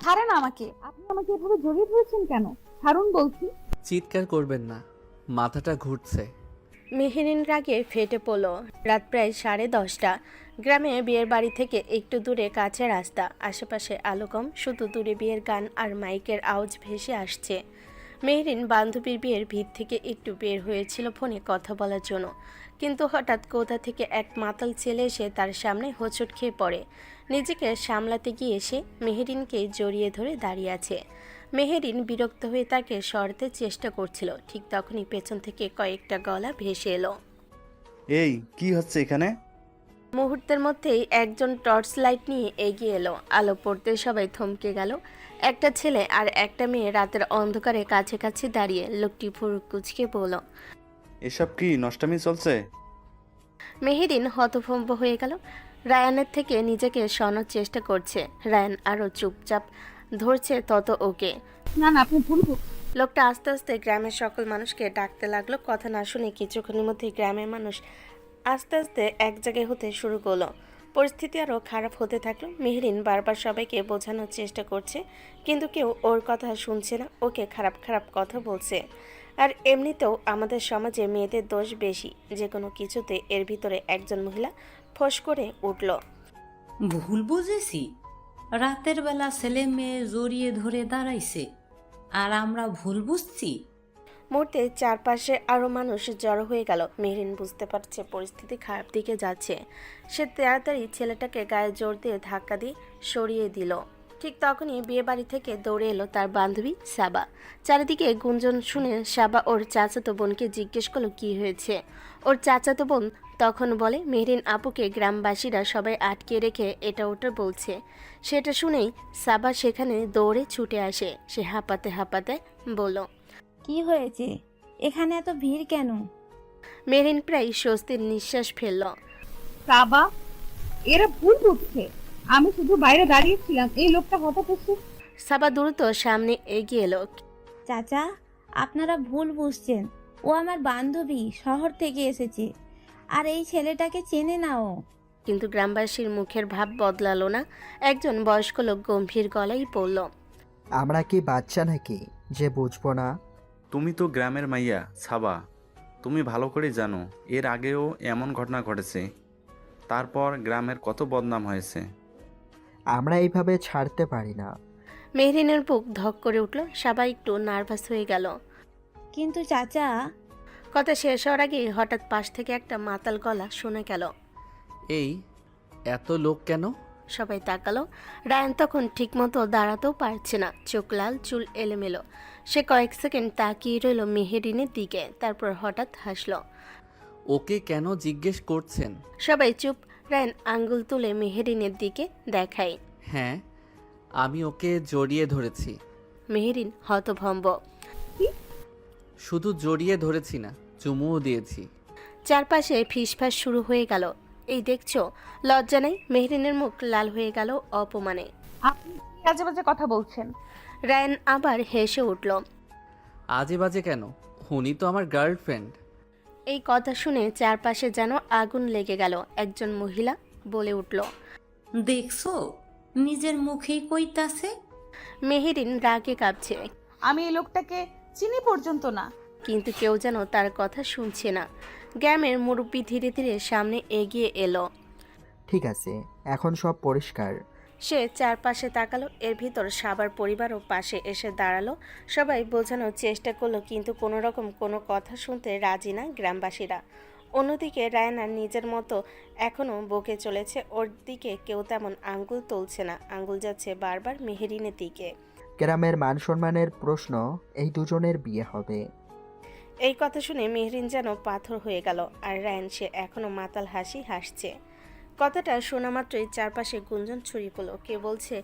ছাড়েন আমাকে, আপনি আমাকে এভাবে জড়িয়ে ধরেছেন কেন? ছাড়ুন বলছি। চিৎকার করবেন না, মাথাটা ঘুরছে। মেহেরিন রাগে ফেটে পড়ল। রাত প্রায় 10:30। গ্রামে বিয়ের বাড়ি থেকে একটু দূরে কাছে রাস্তা, আশেপাশে আলো কম, শুধু দূরে বিয়ের গান আর মাইকের আওয়াজ ভেসে আসছে। মেহরিন বান্ধবীর বিয়ের ভিড় থেকে একটু বের হয়েছিল ফোনে কথা বলার জন্য, কিন্তু হঠাৎ কোথা থেকে এক মাতাল ছেলে এসে তার সামনে হোঁচট খেয়ে পড়ে। নিজেকে সামলাতে গিয়ে এসে মেহরিনকে জড়িয়ে ধরে দাঁড়িয়ে আছে। মেহেরিন বিরক্ত হয়ে তাকে সরাতে চেষ্টা করছিল, ঠিক তখনই পেছন থেকে কয়েকটা গলা ভেসে এলো। এই কি হচ্ছে এখানে? মুহূর্তের মধ্যেই একজন টর্চ লাইট নিয়ে এগিয়ে এলো। আলো পড়তে সবাই থমকে গেল। একটা ছেলে আর একটা মেয়ে রাতের অন্ধকারে কাছাকাছি দাঁড়িয়ে। লোকটি ভুরু কুঁচকে বলল। এসব কি নষ্টামি চলছে? মেহেরিন হতভম্ব হয়ে গেল। রায়ানের থেকে নিজেকে সরানোর চেষ্টা করছে। রায়ান আরও চুপচাপ ধরছে তত ওকে। না না, আপনি ভুল লোকটা আস্তে আস্তে গ্রামের সকল মানুষকে ডাকতে লাগলো। কথা না শুনে কিছুক্ষণের মধ্যেই গ্রামের মানুষ আস্তে আস্তে এক জায়গায় হতে শুরু করলো। পরিস্থিতি আরও খারাপ হতে থাকলো। মেহরিন বারবার সবাইকে বোঝানোর চেষ্টা করছে, কিন্তু কেউ ওর কথা শুনছে না। ওকে খারাপ খারাপ কথা বলছে। আর এমনিতেও আমাদের সমাজে মেয়েদের দোষ বেশি, যে কোনো কিছুতে। এর ভিতরে একজন মহিলা ফোঁস করে উঠল। ভুল বুঝেছি? রাতের বেলা ছেলে মেয়ে জড়িয়ে ধরে দাঁড়াইছে আর আমরা ভুল বুঝছি? মুহূর্তে চারপাশে আরও মানুষ জড়ো হয়ে গেল। মেহরিন বুঝতে পারছে পরিস্থিতি খারাপ দিকে যাচ্ছে। সে তাড়াতাড়ি ছেলেটাকে গায়ে জোর দিয়ে ধাক্কা দিয়ে সরিয়ে দিল। ঠিক তখনই বিয়ে বাড়ি থেকে দৌড়ে এলো তার বান্ধবী সাবা। চারিদিকে গুঞ্জন শুনে সাবা ওর চাচাতো বোনকে জিজ্ঞেস করলো কি হয়েছে। ওর চাচাতো বোন তখন বলে মেহরিন আপুকে গ্রামবাসীরা সবাই আটকে রেখে এটা ওটা বলছে। সেটা শুনেই সাবা সেখানে দৌড়ে ছুটে আসে। সে হাঁপাতে হাঁপাতে বলল, কি হয়েছে? এখানে এত ভিড় কেন? মেরিন প্রায় স্বস্তির নিঃশ্বাস ফেলল। বাবা, এরা ভুল বুঝছে। আমি শুধু বাইরে দাঁড়িয়েছিলাম, এই লোকটা হঠাৎ এসে। সাবা দ্রুত সামনে এগিয়ে এলো। চাচা, আপনারা ভুল বুঝছেন। ও আমার বান্ধবী, শহর থেকে এসেছে। আর এই ছেলেটাকে চেনে না ও। কিন্তু গ্রামবাসীর মুখের ভাব বদলালো না। একজন বয়স্ক লোক গম্ভীর গলায় বলল, আমরা কি বাচ্চা নাকি যে বুঝবো না? তুমি তো গ্রামের মাইয়া সাবা, তুমি ভালো করে জানো এর আগেও এমন ঘটনা ঘটেছে। তারপর গ্রামের কত বদনাম হয়েছে। আমরা এইভাবে ছাড়তে পারি না। মেহরিনের বুক ধক করে উঠল। সবাই একটু নার্ভাস হয়ে গেল। কিন্তু চাচা। কথা শেষ হওয়ার আগে হঠাৎ পাশ থেকে একটা মাতাল গলা শোনা গেল। এই এত লোক কেন? সবাই তাকালো। রায়ান তখন ঠিকমতো দাঁড়াতেও পারছে না, চোখ লাল, চুল এলোমেলো। সে কয়েক সেকেন্ড তাকিয়ে রইল মেহেরিনের দিকে, তারপর হঠাৎ হাসলো। ওকে কেন জিজ্ঞেস করছেন? সবাই চুপ। রায়ান আঙ্গুল তুলে মেহেরিনের দিকে দেখায়। হ্যাঁ, আমি ওকে জড়িয়ে ধরেছি। মেহেরিন হতভম্ব। শুধু জড়িয়ে ধরেছি না, চুমুও দিয়েছি। চারপাশে ফিসফাস শুরু হয়ে গেল। এই দেখছো, লজ্জা নেই? মেহরিনের মুখ লাল হয়ে গেল অপমানে। আপনি কি আজে বাজে কথা বলছেন? রায়ান আবার হেসে উঠল। আজে বাজে কেন? উনি তো আমার গার্লফ্রেন্ড। এই কথা শুনে চারপাশে যেন আগুন লেগে গেল। একজন মহিলা বলে উঠল, দেখছো, নিজের মুখেই কইতাছে। মেহেরিন রাগে কাঁপছে, আমি এই লোকটাকে চিনি পর্যন্ত না। কিন্তু কেউ যেন তার কথা শুনছে না। গ্রামের মুরব্বি ধীরে ধীরে সামনে এগিয়ে এলো। ঠিক আছে, এখন সব পরিষ্কার। সে চারপাশে তাকালো। এর ভিতর সাবার পরিবারও পাশে এসে দাঁড়ালো। সবাই বোঝানোর চেষ্টা করলো, কিন্তু কোনো রকম কোনো কথা শুনতে রাজি না গ্রামবাসীরা। অন্যদিকে রায়নার নিজের মতো এখনও বকে চলেছে। ওর দিকে কেউ তেমন আঙ্গুল তুলছে না, আঙ্গুল যাচ্ছে বারবার মেহেরিনের দিকে। গ্রামের মান সম্মানের প্রশ্ন, এই দুজনের বিয়ে হবে। এই কথা শুনে মেহরিন যেন পাথর হয়ে গেল। আর রায়ান, সে এখনও মাতাল হাসি হাসছে। কথাটা শোনা মাত্রই চারপাশে গুঞ্জন ছড়িয়ে পড়ল। কেউ বলছে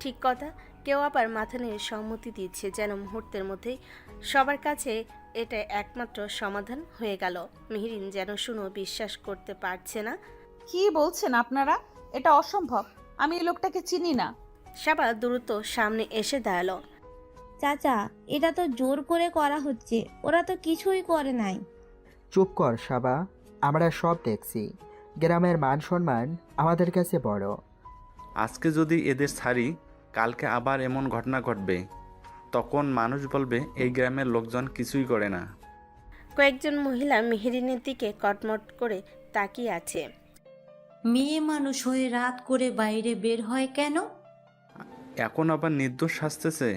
ঠিক কথা, কেউ আবার মাথা নিয়ে সম্মতি দিচ্ছে, যেন মুহূর্তের মধ্যেই সবার কাছে এটা একমাত্র সমাধান হয়ে গেল। মেহরিন যেন শুনো বিশ্বাস করতে পারছে না। কি বলছেন আপনারা? এটা অসম্ভব। আমি এই লোকটাকে চিনি না। সাবা দ্রুত সামনে এসে দাঁড়ালো। চাচা, এটা তো জোর করে করা হচ্ছে। ওরা তো কিছুই করে নাই। চুপ কর সাবা, আমরা সব দেখছি। গ্রামের মান সম্মান আমাদের কাছে বড়। আজকে যদি এদের ছাড়ি, কালকে আবার এমন ঘটনা ঘটবে, তখন মানুষ বলবে এই গ্রামের লোকজন কিছুই করে না। কয়েকজন মহিলা মেহেরিনের দিকে কটমট করে তাকিয়ে আছে। মেয়ে মানুষ হয়ে রাত করে বাইরে বের হয় কেন? এখন আবার নির্দোষ শাস্তেছে।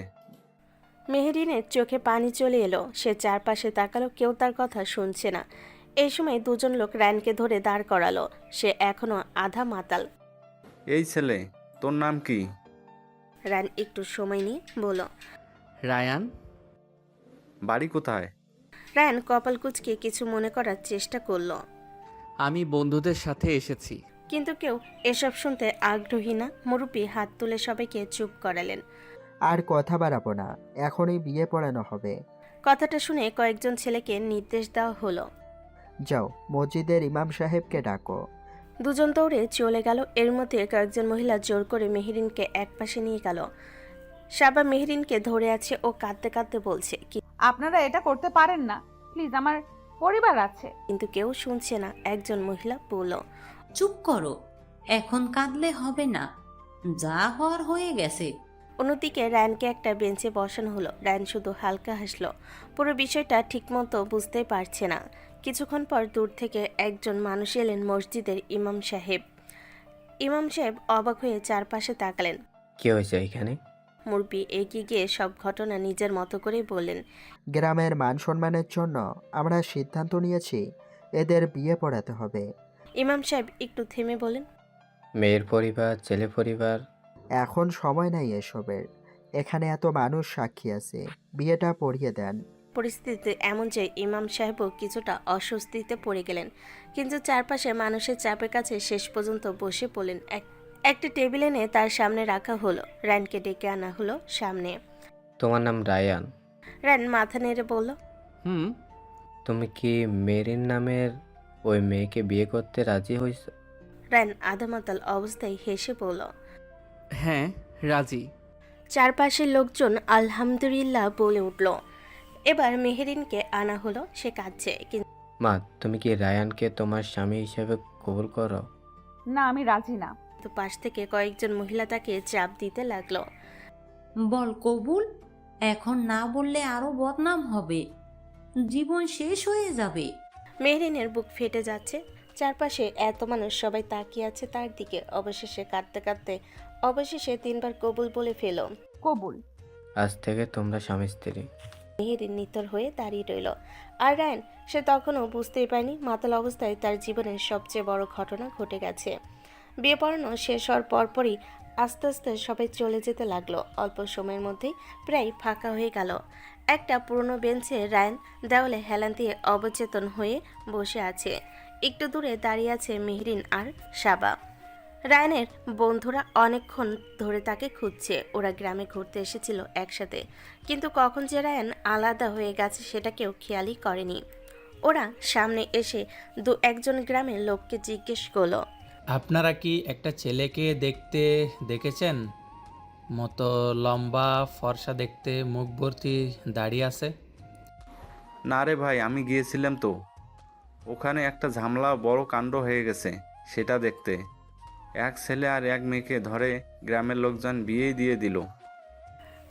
মেহেরিনের চোখে পানি চলে এলো। সে চারপাশে তাকালো, কেউ তার কথা শুনছে না। এই সময় দুজন লোক রায়নকে ধরে দাঁড় করালো। সে এখনো আধা মাতাল। এই ছেলে, তোর নাম কি? রায়ন একটু সময় নিয়ে বলল। রায়ান। বাড়ি কোথায়? রায়ন কপাল কুঁচকে কিছু মনে করার চেষ্টা করলো, আমি বন্ধুদের সাথে এসেছি। কিন্তু কেউ এসব শুনতে আগ্রহী না। মুরব্বী হাত তুলে সবাইকে চুপ করালেন। আর কথা বাড়াবো না, এখনই বিয়ে পড়ানো হবে। কথাটা শুনে কয়েকজন ছেলেকে নির্দেশ দেওয়া হলো। যাও, মসজিদের ইমাম সাহেবকে ডাকো। দুজন দৌড়ে চলে গেল। এর মধ্যে কয়েকজন মহিলা জোর করে মেহেরিনকে একপাশে নিয়ে গেল। সাবা মেহেরিনকে ধরে আছে ও কাঁদতে কাঁদতে বলছে আপনারা এটা করতে পারেন না, প্লিজ, আমার পরিবার আছে। কিন্তু কেউ শুনছে না। একজন মহিলা বলল। চুপ করো, এখন কাঁদলে হবে না, যা হওয়ার হয়ে গেছে। অন্যদিকে রায়নকে একটা বেঞ্চে বসানো হলো। রায়ন শুধু হালকা হাসলো। পুরো বিষয়টা ঠিকমতো বুঝতে পারছে না। কিছুক্ষণ পর দূর থেকে একজন মানুষ এলেন, মসজিদের ইমাম সাহেব। ইমাম সাহেব অবাক হয়ে চারপাশে তাকালেন। কি হয়েছে এখানে? মুরব্বি এগিয়ে গিয়ে সব ঘটনা নিজের মতো করে বললেন। গ্রামের মান সম্মানের জন্য আমরা সিদ্ধান্ত নিয়েছি এদের বিয়ে পড়াতে হবে। ইমাম সাহেব একটু থেমে বলেন। মেয়ের পরিবার, ছেলে পরিবার? এখন সময় নাই এসবের, এখানে এত মানুষ সাক্ষী আছে, বিয়েটা পড়িয়ে দেন। পরিস্থিতি এমন যে ইমাম সাহেবও কিছুটা অস্বস্তিতে পড়ে গেলেন, কিন্তু চারপাশে মানুষের চাপের কাছে শেষ পর্যন্ত বসে পড়লেন। একটা টেবিল এনে তার সামনে রাখা হলো। রায়নকে ডেকে আনা হলো সামনে। তোমার নাম রায়ান? রায়ন মাথা নেড়ে বলল। হুম। তুমি কি মেরিন নামের ওই মেয়েকে বিয়ে করতে রাজি হয়েছ? রায়ন আধামাতাল অবস্থায় হেসে বলল। হ্যাঁ, রাজি। চারপাশের লোকজন আলহামদুলিল্লাহ বলে উঠল। এবার মেহেরিনকে আনা হলো। সে কাঁদছে। মা, তুমি কি রায়ানকে তোমার স্বামী হিসেবে কবুল করো? না, আমি রাজি না। কিন্তু পাশ থেকে কয়েকজন মহিলা তাকে চাপ দিতে লাগলো। বল কবুল, এখন না বললে আরো বদনাম হবে, জীবন শেষ হয়ে যাবে। মেহরিনের বুক ফেটে যাচ্ছে। চারপাশে এত মানুষ, সবাই তাকিয়ে আছে তার দিকে। অবশেষে কাঁদতে কাঁদতে অবশেষে 3 বার কবুল বলে ফেল। কবুল। আজ থেকে তোমরা স্বামী স্ত্রী। মেহেরিন নিতর হয়ে দাঁড়িয়ে রইল। আর রায়ন, সে তখনও বুঝতেই পারেনি মাতাল অবস্থায় তার জীবনের সবচেয়ে বড় ঘটনা ঘটে গেছে। বিয়ে পড়ানো শেষ হওয়ার পরপরই আস্তে আস্তে সবাই চলে যেতে লাগলো। অল্প সময়ের মধ্যেই প্রায় ফাঁকা হয়ে গেল। একটা পুরনো বেঞ্চে রায়ন দেওয়ালে হেলান দিয়ে অবচেতন হয়ে বসে আছে। একটু দূরে দাঁড়িয়ে আছে মেহরিন আর সাবা। রায়নের বন্ধুরা অনেকক্ষণ ধরে তাকে খুঁজছে। ওরা গ্রামে ঘুরতে এসেছিল একসাথে, কিন্তু কখন যে রায়ন আলাদা হয়ে গেছে সেটা কেউ খেয়ালই করেনি। ওরা সামনে এসে একজন গ্রামের লোককে জিজ্ঞেস করলো। আপনারা কি একটা ছেলেকে দেখেছেন? মতো লম্বা, ফর্সা দেখতে, মুখ ভর্তি দাড়ি আছে। না রে ভাই, আমি গিয়েছিলাম তো, ওখানে একটা ঝামেলা, বড় কাণ্ড হয়ে গেছে সেটা দেখতে। এক ছেলে আর এক মেয়েকে ধরে গ্রামের লোকজন বিয়েই দিয়ে দিল।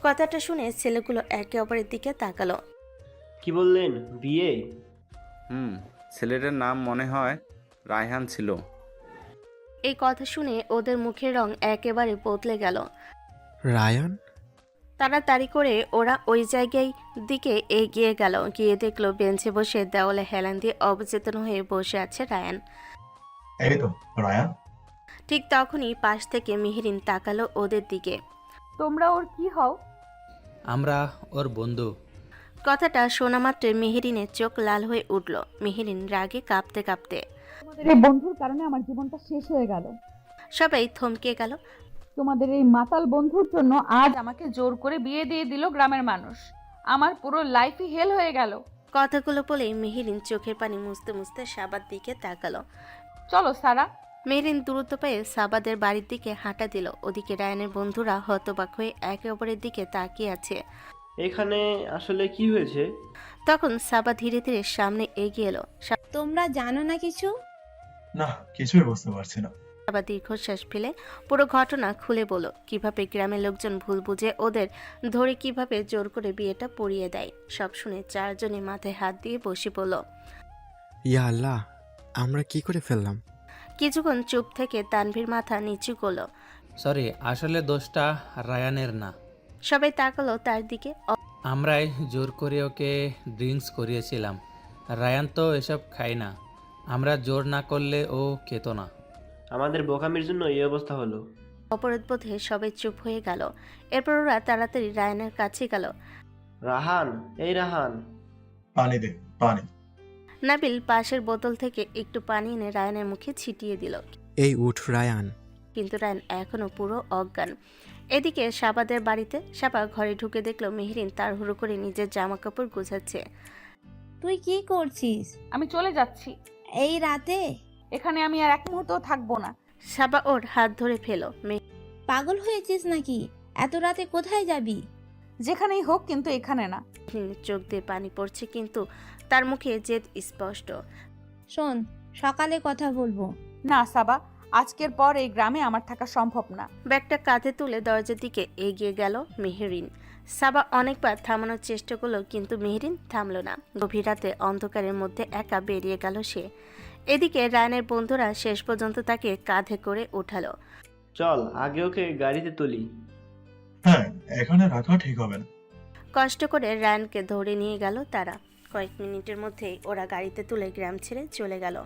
কথাটা শুনে ছেলেগুলো একে অপরের দিকে তাকালো। কি বললেন, বিয়ে? ছেলেটার নাম মনে হয় রায়হান ছিল। এই কথা শুনে ওদের মুখের রং একেবারে বদলে গেল। রায়ান? তাড়াতাড়ি করে ওরা ওই জায়গায় দিকে এগিয়ে গেল। গিয়ে দেখলো বেঞ্চে বসে দেওয়ালে হেলান দিয়ে অবচেতন হয়ে বসে আছে রায়ান। এই তো রায়ান। ঠিক তখনই পাশ থেকে মেহরিন তাকালো ওদের দিকে। তোমরা ওর কি হও? আমরা ওর বন্ধু। কথাটা শোনা মাত্রই মেহরিনের চোখ লাল হয়ে উঠল। মেহরিন রাগে কাঁপতে কাঁপতে। তোমাদের এই বন্ধুর কারণে আমার জীবনটা শেষ হয়ে গেল। সবাই থমকে গেল। তোমাদের এই মাতাল বন্ধুর জন্য আজ আমাকে জোর করে বিয়ে দিয়ে দিল গ্রামের মানুষ। আমার পুরো লাইফই হেল হয়ে গেল। কথাগুলো বলেই মেহরিন চোখের পানি মুছতে মুছতে সাবার দিকে তাকালো। চলো সারা। মেহরিন দ্রুত পায়ে সাবাদের বাড়ির দিকে হাঁটা দিল। ওদিকে রায়ানের বন্ধুরা হতবাক হয়ে একে অপরের দিকে তাকিয়ে আছে। এখানে আসলে কি হয়েছে? তখন সাবা ধীরে ধীরে সামনে এগিয়ে এলো। তোমরা জানো না কিছু? না, কিছুই বুঝতে পারছি না। আবার দীর্ঘশ্বাস ফেলে পুরো ঘটনা খুলে বলল কিভাবে গ্রামের লোকজন ভুল বুঝে ওদের ধরে কিভাবে জোর করে বিয়েটা পড়িয়ে দেয়। সব শুনে চারজনে মাথায় হাত দিয়ে বসে পড়ল। ইয়া আল্লাহ, আমরা কি করে ফেললাম? কিছুক্ষণ চুপ থেকে তানভীর মাথা নিচু করলো। সরি, আসলে দোষটা রায়ানের না। সবাই তাকালো তার দিকে। আমরাই জোর করে ওকে ড্রিঙ্কস করিয়েছিলাম। রায়ান তো এসব খায় না। আমরা জোর না করলে ও খেত না। আমাদের বোকামির জন্য এই অবস্থা হলো। অপরাধ বোধে সবাই চুপ হয়ে গেল। এরপর ওরা তাড়াতাড়ি রায়ানের কাছে গেল। রাহান, এই রাহান। পানি দে, পানি। নাবিল পাশের বোতল থেকে একটু পানি এনে রায়ানের মুখে ছিটিয়ে দিল, এই উঠ রায়ান। কিন্তু রায়ান এখনো পুরো অজ্ঞান। এদিকে সাবাদের বাড়িতে সাবা ঘরে ঢুকে দেখলো মেহরিন তাড়াহুড়ো করে নিজের জামা কাপড় গোছাচ্ছে। তুই কি করছিস আমি চলে যাচ্ছি। এই রাতে? এখানে আমি আর এক মুহূর্তও থাকবো না। সাবা ওর হাত ধরে ফেলো। পাগল হয়েছিস নাকি? এত রাতে কোথায় যাবি? যেখানেই হোক, কিন্তু এখানে না। মেহরিনের চোখ দিয়ে পানি পড়ছে, কিন্তু তার মুখে জেদ স্পষ্ট। শোন, সকালে কথা বলবো। না সাবা, আজকের পর এই গ্রামে আমার থাকা সম্ভব না। ব্যাগটা কাঁধে তুলে দরজার দিকে এগিয়ে গেল মেহরিন। সাবা অনেকবার থামানোর চেষ্টা করলো, কিন্তু মেহরিন থামলো না। গভীর রাতে অন্ধকারের মধ্যে একা বেরিয়ে গেল সে। এদিকে রায়ানের বন্ধুরা শেষ পর্যন্ত তাকে কাঁধে করে উঠালো। চল আগে ওকে গাড়িতে তুলি। হ্যাঁ, এখানে রাখা ঠিক হবে না। কষ্ট করে রায়ানকে ধরে নিয়ে গেল তারা। কয়েক মিনিটের মধ্যেই ওরা গাড়িতে তুলে গ্রাম ছেড়ে চলে গেল।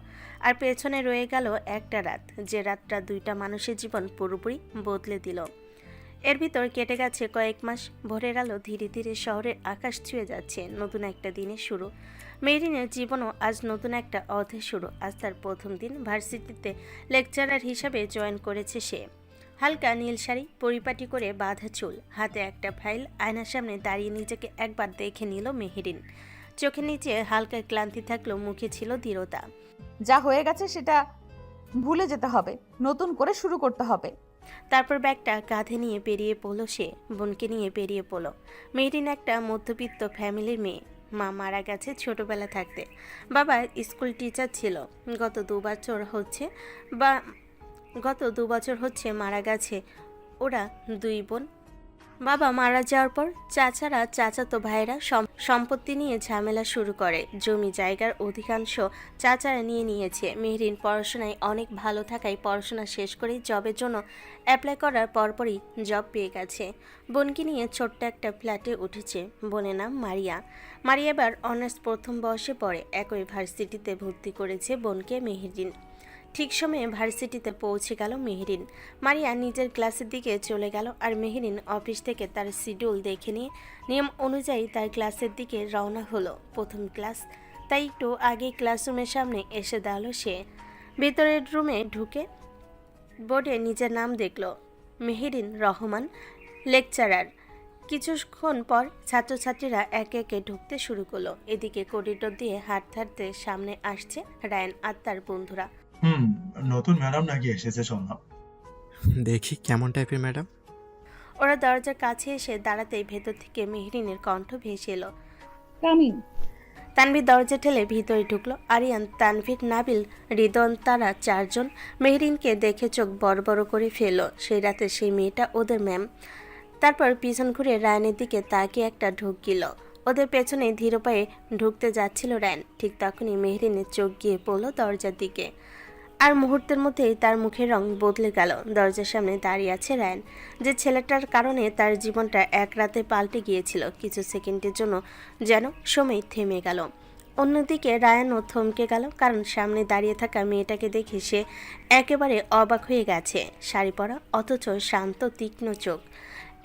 আর পেছনে রয়ে গেল একটা রাত, যে রাতটা দুইটা মানুষের জীবন পুরোপুরি বদলে দিল। এর ভিতর কেটে গেছে কয়েক মাস। ভোরের আলো ধীরে ধীরে শহরের আকাশ ছুঁয়ে যাচ্ছে। নতুন একটা দিনের শুরু। মেহরিনের জীবনও আজ নতুন একটা অধ্যায় শুরু। আজ তার প্রথম দিন। ভার্সিটিতে লেকচারার হিসাবে জয়েন করেছে সে। হালকা নীল শাড়ি, পরিপাটি করে বাঁধা চুল, হাতে একটা ফাইল। আয়নার সামনে দাঁড়িয়ে নিজেকে একবার দেখে নিল মেহরিন। চোখের নিচে হালকা ক্লান্তি থাকলেও মুখে ছিল দৃঢ়তা। যা হয়ে গেছে সেটা ভুলে যেতে হবে, নতুন করে শুরু করতে হবে। তারপর ব্যাগটা কাঁধে নিয়ে বেরিয়ে পড়ল সে। বোনকে নিয়ে বেরিয়ে পড়ল। মেহরিন একটা মধ্যবিত্ত ফ্যামিলির মেয়ে। মা মারা গেছে ছোটবেলা থাকতে। বাবা স্কুল টিচার ছিল। গত দু বছর হচ্ছে মারা গেছে। ওরা দুই বোন। বাবা মারা যাওয়ার পর চাচারা, চাচাতো ভাইরা সম্পত্তি নিয়ে ঝামেলা শুরু করে। জমি জায়গার অধিকাংশ চাচারা নিয়ে নিয়েছে। মেহরিন পড়াশোনায় অনেক ভালো থাকায় পড়াশোনা শেষ করে জবের জন্য অ্যাপ্লাই করার পরপরই জব পেয়ে গেছে। বোনকে নিয়ে ছোট্ট একটা ফ্ল্যাটে উঠেছে। বোনের নাম মারিয়া। মারিয়া এবার অনার্স প্রথম বর্ষে পড়ে। একই ভার্সিটিতে ভর্তি করেছে বোনকে মেহরিন। ঠিক সময়ে ভার্সিটিতে পৌঁছে গেল মেহরিন। মারিয়া নিজের ক্লাসের দিকে চলে গেল, আর মেহরিন অফিস থেকে তার শিডিউল দেখে নিয়ে নিয়ম অনুযায়ী তার ক্লাসের দিকে রওনা হলো। প্রথম ক্লাস, তাই একটু আগেই ক্লাসরুমের সামনে এসে দাঁড়ালো সে। ভেতরের রুমে ঢুকে বোর্ডে নিজের নাম দেখল, মেহরিন রহমান, লেকচারার। কিছুক্ষণ পর ছাত্রছাত্রীরা একে একে ঢুকতে শুরু করলো। এদিকে করিডোর দিয়ে হাঁটতে হাঁটতে সামনে আসছে রায়ান আর তার বন্ধুরা। নতুন ম্যাডাম নাকি এসেছে শুনলাম। দেখি কেমন টাইপের ম্যাডাম। ওরা দরজার কাছে এসে দাঁড়াতেই ভেতর থেকে মেহরিনের কণ্ঠ ভেসে এলো, কামিং। তানভীর দরজা ঠেলে ভিতরে ঢুকলো। আরিয়ান, তানভীর, নাবিল, রিদন, তারা চারজন মেহরিনকে দেখে চোখ বড় বড় করে ফেললো। সেই রাতে সেই মেয়েটা ওদের ম্যাম। তারপর পিছন ঘুরে রায়ানের দিকে তাকিয়ে একটা ঢুক গেল। ওদের পেছনে ধীর পায়ে ঢুকতে যাচ্ছিল রায়ান। ঠিক তখনই মেহরিনের চোখ গিয়ে পড়লো দরজার দিকে। আর মুহূর্তের মধ্যেই তার মুখের রং বদলে গেল। দরজার সামনে দাঁড়িয়ে আছে রায়ান, যে ছেলেটার কারণে তার জীবনটা এক রাতে পাল্টে গিয়েছিল। কিছু সেকেন্ডের জন্য যেন সময় থেমে গেল। অন্যদিকে রায়ানও থমকে গেল, কারণ সামনে দাঁড়িয়ে থাকা মেয়েটাকে দেখে সে একেবারে অবাক হয়ে গেছে। শাড়ি পরা, অথচ শান্ত তীক্ষ্ণ চোখ,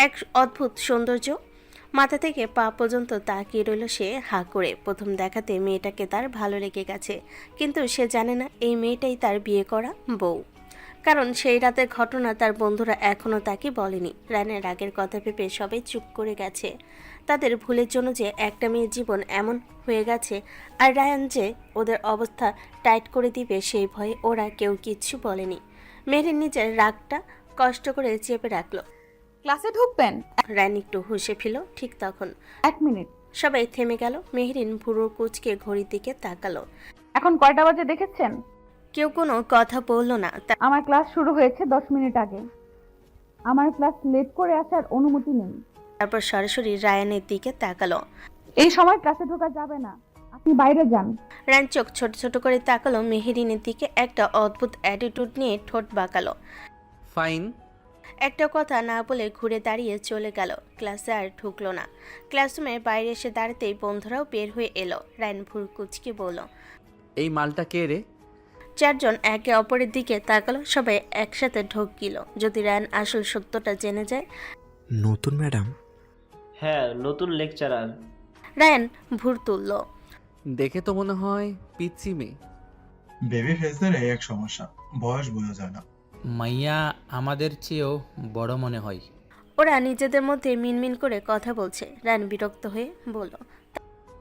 এক অদ্ভুত সৌন্দর্য। মাথা থেকে পা পর্যন্ত তাকিয়ে রইল সে হাঁ করে। প্রথম দেখাতে মেয়েটাকে তার ভালো লেগে গেছে, কিন্তু সে জানে না এই মেয়েটাই তার বিয়ে করা বউ। কারণ সেই রাতের ঘটনা তার বন্ধুরা এখনও তাকে বলেনি। রায়ানের রাগের কথা ভেবে সবাই চুপ করে গেছে। তাদের ভুলের জন্য যে একটা মেয়ের জীবন এমন হয়ে গেছে, আর রায়ান যে ওদের অবস্থা টাইট করে দিবে সেই ভয়ে ওরা কেউ কিচ্ছু বলেনি। মেহরিন নিজের রাগটা কষ্ট করে চেপে রাখলো। ক্লাসে ঢুকবেন? রায়ান একটু হুঁশে ফেল। ঠিক তখন 1 মিনিট। সবাই থেমে গেল। মেহরিন ভুরু কুচকে ঘড়ির দিকে তাকালো। এখন কয়টা বাজে দেখেছেন? কেউ কোনো কথা বলল না। আমার ক্লাস শুরু হয়েছে 10 মিনিট আগে। আমার ক্লাস লেট করে আসার অনুমতি নেই। তারপর সরাসরি রায়ানের দিকে তাকালো। এই সময় ক্লাসে ঢোকা যাবে না, আপনি বাইরে যান। রায়ান চোখ ছোট ছোট করে তাকালো মেহেরিনের দিকে, একটা অদ্ভুত অ্যাটিটিউড নিয়ে ঠোঁট বাঁকালো। ফাইন। একটা কথা না বলে ঘুরে দাঁড়িয়ে চলে গেল। ক্লাসে আর ঢুকলো না। ক্লাসরুমে বাইরে এসে দাঁড়াতেই বন্ধুরাও বের হয়ে এলো। রায়ান ভুরু কুঁচকে বলল, এই মালটা কে রে? চারজন একে অপরের দিকে তাকালো। সবাই একসাথে ঢোক গেল। যদি রায়ান আসল সত্যটা জেনে যায়। নতুন ম্যাডাম? হ্যাঁ, নতুন লেকচারার। রায়ান ভুর তুলল। দেখে তো মনে হয় পিচ্চি মেয়ে। বেবি ফেসের এই এক সমস্যা, বয়স বোঝা যায় না। মাইয়া আমাদের চেয়েও বড় মনে হয়। ওরা নিজেদের মধ্যে মিনমিন করে কথা বলছে। রায়ান বিরক্ত হয়ে বলল,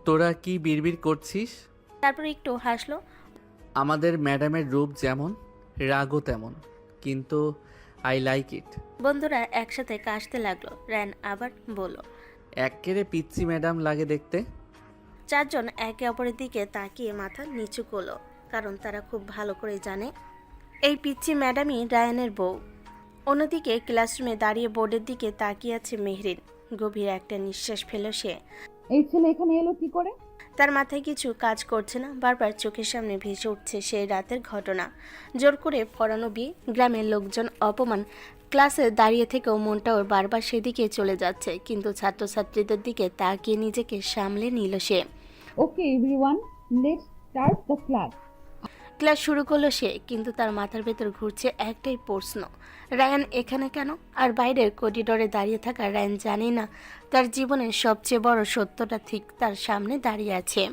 তোরা কি বিড়বিড় করছিস? তারপর একটু হাসলো। আমাদের ম্যাডামের রূপ যেমন, রাগও তেমন, কিন্তু আই লাইক ইট। বন্ধুরা একসাথে কাশতে লাগলো। রায়ান আবার বলল, এক্কেরে পিচ্চি ম্যাডাম লাগে দেখতে। চারজন একে অপরের দিকে তাকিয়ে মাথা নিচু করলো, কারণ তারা খুব ভালো করে জানে এই পিচ্চি ম্যাডামই রায়ানের বউ। অন্যদিকে ক্লাসরুমে দাঁড়িয়ে বোর্ডের দিকে তাকিয়ে আছে মেহরিন। গভীর একটা নিঃশ্বাস ফেল সে। এই ছেলে এখানে এলো কি করে? তার মাথায় কিছু কাজ করছে না। বারবার চোখের সামনে ভেসে উঠছে সেই রাতের ঘটনা। জোর করে পড়ানো বিয়ে, গ্রামের লোকজন অপমান। ক্লাসে দাঁড়িয়ে থেকেও মনটা ওর বারবার সেদিকে চলে যাচ্ছে, কিন্তু ছাত্রছাত্রীদের দিকে তাকিয়ে নিজেকে সামলে নিল সে। Okay everyone, let's start the class. Class শুরু করলো সে, কিন্তু তার মাথার ভেতর ঘুরছে একটাই প্রশ্ন, রায়ান এখানে কেন? আর বাইরের করিডোরে দাঁড়িয়ে থাকা রায়ান জানে না তার জীবনের সবচেয়ে বড় সত্যটা ঠিক তার সামনে দাঁড়িয়ে আছে।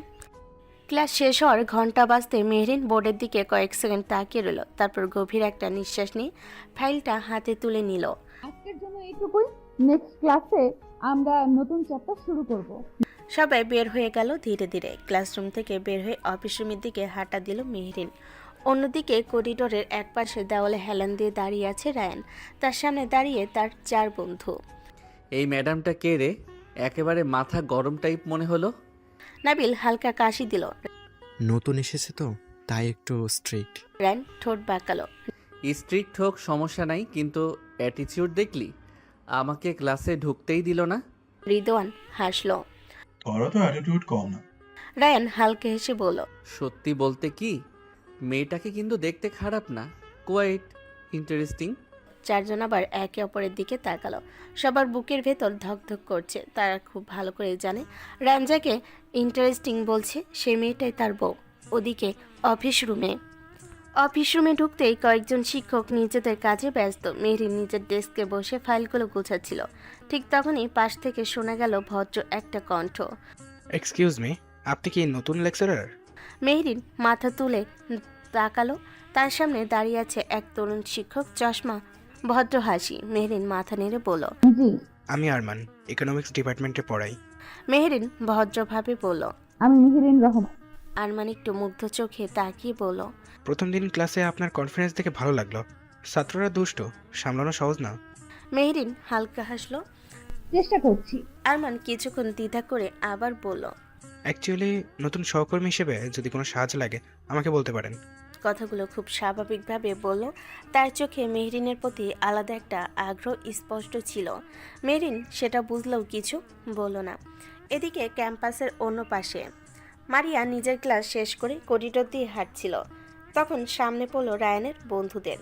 ক্লাস শেষ হওয়ার ঘন্টা বাজতে মেহরিন বোর্ডের দিকে কয়েক সেকেন্ড তাকিয়ে রইল। তারপর গভীর একটা নিঃশ্বাস নিয়ে ফাইলটা হাতে তুলে নিল। আজকের জন্য এইটুকুই। নেক্সট ক্লাসে আমরা নতুন চ্যাপ্টার শুরু করব। সবাই বের হয়ে গেল ধীরে ধীরে। ক্লাসরুম থেকে বের হয়ে অফিস রুমের দিকে হাঁটা দিল মেহরিন। অন্যদিকে করিডোরের একপাশে দেওয়ালে হেলান দিয়ে দাঁড়িয়ে আছে রায়ান। তার সামনে দাঁড়িয়ে তার 4 বন্ধু। এই ম্যাডামটা কে রে? একেবারে মাথা গরম টাইপ মনে হলো। নাবিল হালকা কাশি দিল। নতুন এসেছে তো, তাই একটু স্ট্রিক্ট। রায়ান ঠোঁট বাঁকালো। স্ট্রিক্ট হোক সমস্যা নাই, কিন্তু অ্যাটিটিউড দেখলি? আমাকে ক্লাসে ঢুকতেই দিল না। রিদওয়ান হাসলো। তোরও তো অ্যাটিটিউড কম না। রায়ান হালকা হেসে বলল, সত্যি বলতে কি, মেয়েটাকে কিন্তু দেখতে খারাপ না, কোয়াইট ইন্টারেস্টিং। চারজন আবার একে অপরের দিকে তাকালো। সবার বুকের ভেতর ধকধক করছে। তারা খুব ভালো করে জানে রায়ান যাকে ইন্টারেস্টিং বলছে সে মেয়েটাই তার বউ। ওদিকে অফিস রুমে ঢুকতেই কয়েকজন শিক্ষক নিজেদের কাজে ব্যস্ত। মেহরিন নিজের ডেস্কে বসে ফাইলগুলো গোছাচ্ছিল। ঠিক তখনই পাশ থেকে শোনা গেল ভদ্র একটা কণ্ঠ। এক্সকিউজ মি, আপনি কি নতুন লেকচারার? মেহরিন মাথা তুলে তাকালো। তার সামনে দাঁড়িয়ে আছে এক তরুণ শিক্ষক, চশমা, ভদ্র হাসি। মেহরিন মাথা নেড়ে বলল, জি, আমি আরমান, ইকোনমিক্স ডিপার্টমেন্টে পড়াই। মেহরিন ভদ্রভাবে বলল, আমি মেহেরিন রহমান। আরমান একটু মুগ্ধ চোখে তাকিয়ে বলল, প্রথম দিন ক্লাসে আপনার কনফিডেন্স দেখে ভালো লাগলো। ছাত্ররা দুষ্ট, সামলানো সহজ না। মেহরিন হালকা হাসলো। চেষ্টা করছি। আরমান কিছুক্ষণ দ্বিধা করে আবার বলল, অ্যাকচুয়ালি নতুন সহকর্মী হিসেবে যদি কোনো সাহায্য লাগে আমাকে বলতে পারেন। কথাগুলো খুব স্বাভাবিকভাবে বলল। তার চোখে মেহরিনের প্রতি আলাদা একটা আগ্রহ স্পষ্ট ছিল। মেহরিন সেটা বুঝলেও কিছু বলল না। এদিকে ক্যাম্পাসের অন্য পাশে মারিয়া নিজের ক্লাস শেষ করে করিডোর দিয়ে হাঁটছিল। তখন সামনে পড়ল রায়ানের বন্ধুদের।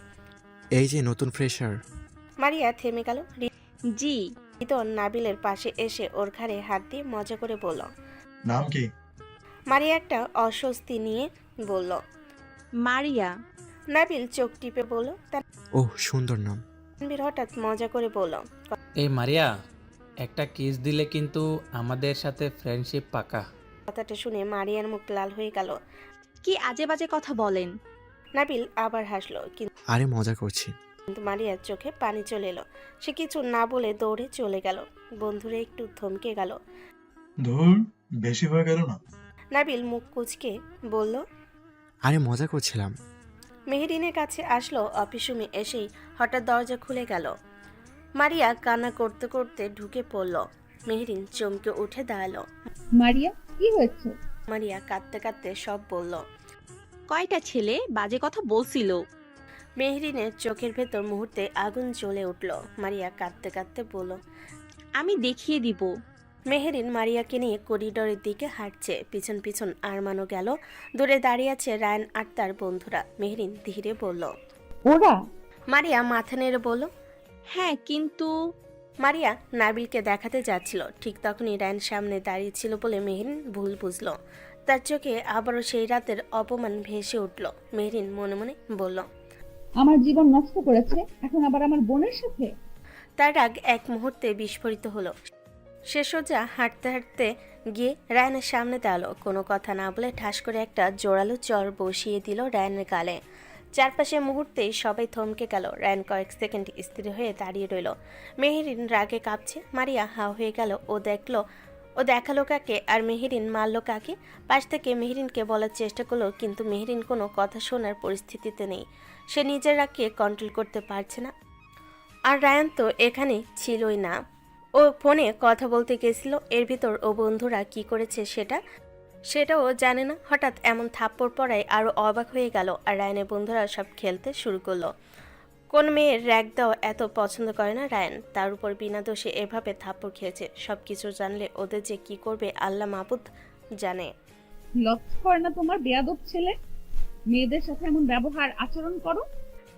এই যে নতুন ফ্রেশার। মারিয়া থেমে গেল। জি। রিদন নাবিলের পাশে এসে ওর ঘাড়ে হাত দিয়ে মজা করে বলল। নাম কি? মারিয়া একটা অস্বস্তি নিয়ে বলল, মারিয়া। নাবিল চোখ টিপে বলল। ওহ, সুন্দর নাম। তানভীর হঠাৎ মজা করে বলল, এই মারিয়া, একটা কিস দিলে কিন্তু আমাদের সাথে ফ্রেন্ডশিপ পাকা। কথাটা শুনে মারিয়ার মুখ লাল হয়ে গেল। কি আজে বাজে কথা বলেন? নাবিল আবার হাসলো, আরে মজা করছি। কিন্তু মারিয়ার চোখে পানি চলে এলো। সে কিছু না বলে দৌড়ে চলে গেল। বন্ধুরা একটু থমকে গেল। ধুর, বেশি হয়ে গেল না? নাবিল মুখ কুঁচকে বলল। আরে মজা করছিলাম। মেহরিনের কাছে আসলো। অফিস রুমে এসেই হঠাৎ দরজা খুলে গেল। মারিয়া কান্না করতে করতে ঢুকে পড়ল। মেহরিন চমকে উঠে দাঁড়ালো। মারিয়া, কি হয়েছে? মারিয়া কাঁদতে কাঁদতে সব বলল। কয়টা ছেলে বাজে কথা বলছিল? মেহরিনের চোখের ভেতর মুহূর্তে আগুন জ্বলে উঠল। মারিয়া কাঁদতে কাঁদতে বলল। আমি দেখিয়ে দিব। মেহরিন মারিয়াকে নিয়ে করিডোরের দিকে হাঁটছে, পিছন পিছন আরমানও গেল। দূরে দাঁড়িয়ে আছে রায়ান আর তার বন্ধুরা। মেহরিন ধীরে বলল। ওরা? মারিয়া মাথা নেড়ে বলল। হ্যাঁ, কিন্তু মারিয়া নাবিলকে দেখাতে যাচ্ছিল, ঠিক তখনই রায়ান সামনে দাঁড়িয়ে ছিল বলে মেহরিন ভুল বুঝল। তার চোখে আবারও সেই রাতের অপমান ভেসে উঠল। মেহরিন মনে মনে বলল, আমার জীবন নষ্ট করেছে, এখন আবার আমার বোনের সাথে। তার রাগ এক মুহূর্তে বিস্ফোরিত হলো। সে সোজা হাঁটতে হাঁটতে গিয়ে রায়ানের সামনে দাঁড়ালো। কোনো কথা না বলে ঠাস করে একটা জোরালো চর বসিয়ে দিল রায়ানের গালে। চারপাশে মুহূর্তেই সবাই থমকে গেল। রায়ান কয়েক সেকেন্ড স্থির হয়ে দাঁড়িয়ে রইল। মেহরিন রাগে কাঁপছে। মারিয়া হা হয়ে গেল। ও দেখালো কাকে আর মেহরিন মারল কাকে। পাশ থেকে মেহরিনকে বলার চেষ্টা করলো, কিন্তু মেহরিন কোনো কথা শোনার পরিস্থিতিতে নেই। সে নিজের রাগকে কন্ট্রোল করতে পারছে না। আর রায়ান তো এখানে ছিলই না। ও ফোনে কথা বলতে গেছিল। এর ভিতর ও বন্ধুরা কি করেছে সেটাও জানে না। হঠাৎ এমন থাপ্পড় পড়ায় আরও অবাক হয়ে গেল। আর রায়ানের বন্ধুরা সব খেলতে শুরু করলো। কোন মেয়ের র্যাগ দেওয়া এত পছন্দ করে না রায়ান। তার উপর বিনা দোষে এভাবে থাপ্পড় খেয়েছে। সব কিছু জানলে ওদের যে কি করবে আল্লাহ মাহবুদ জানে। লক্ষ্য করে না তোমার বেয়াদব ছেলে? মেয়েদের সাথে এমন ব্যবহার আচরণ করো।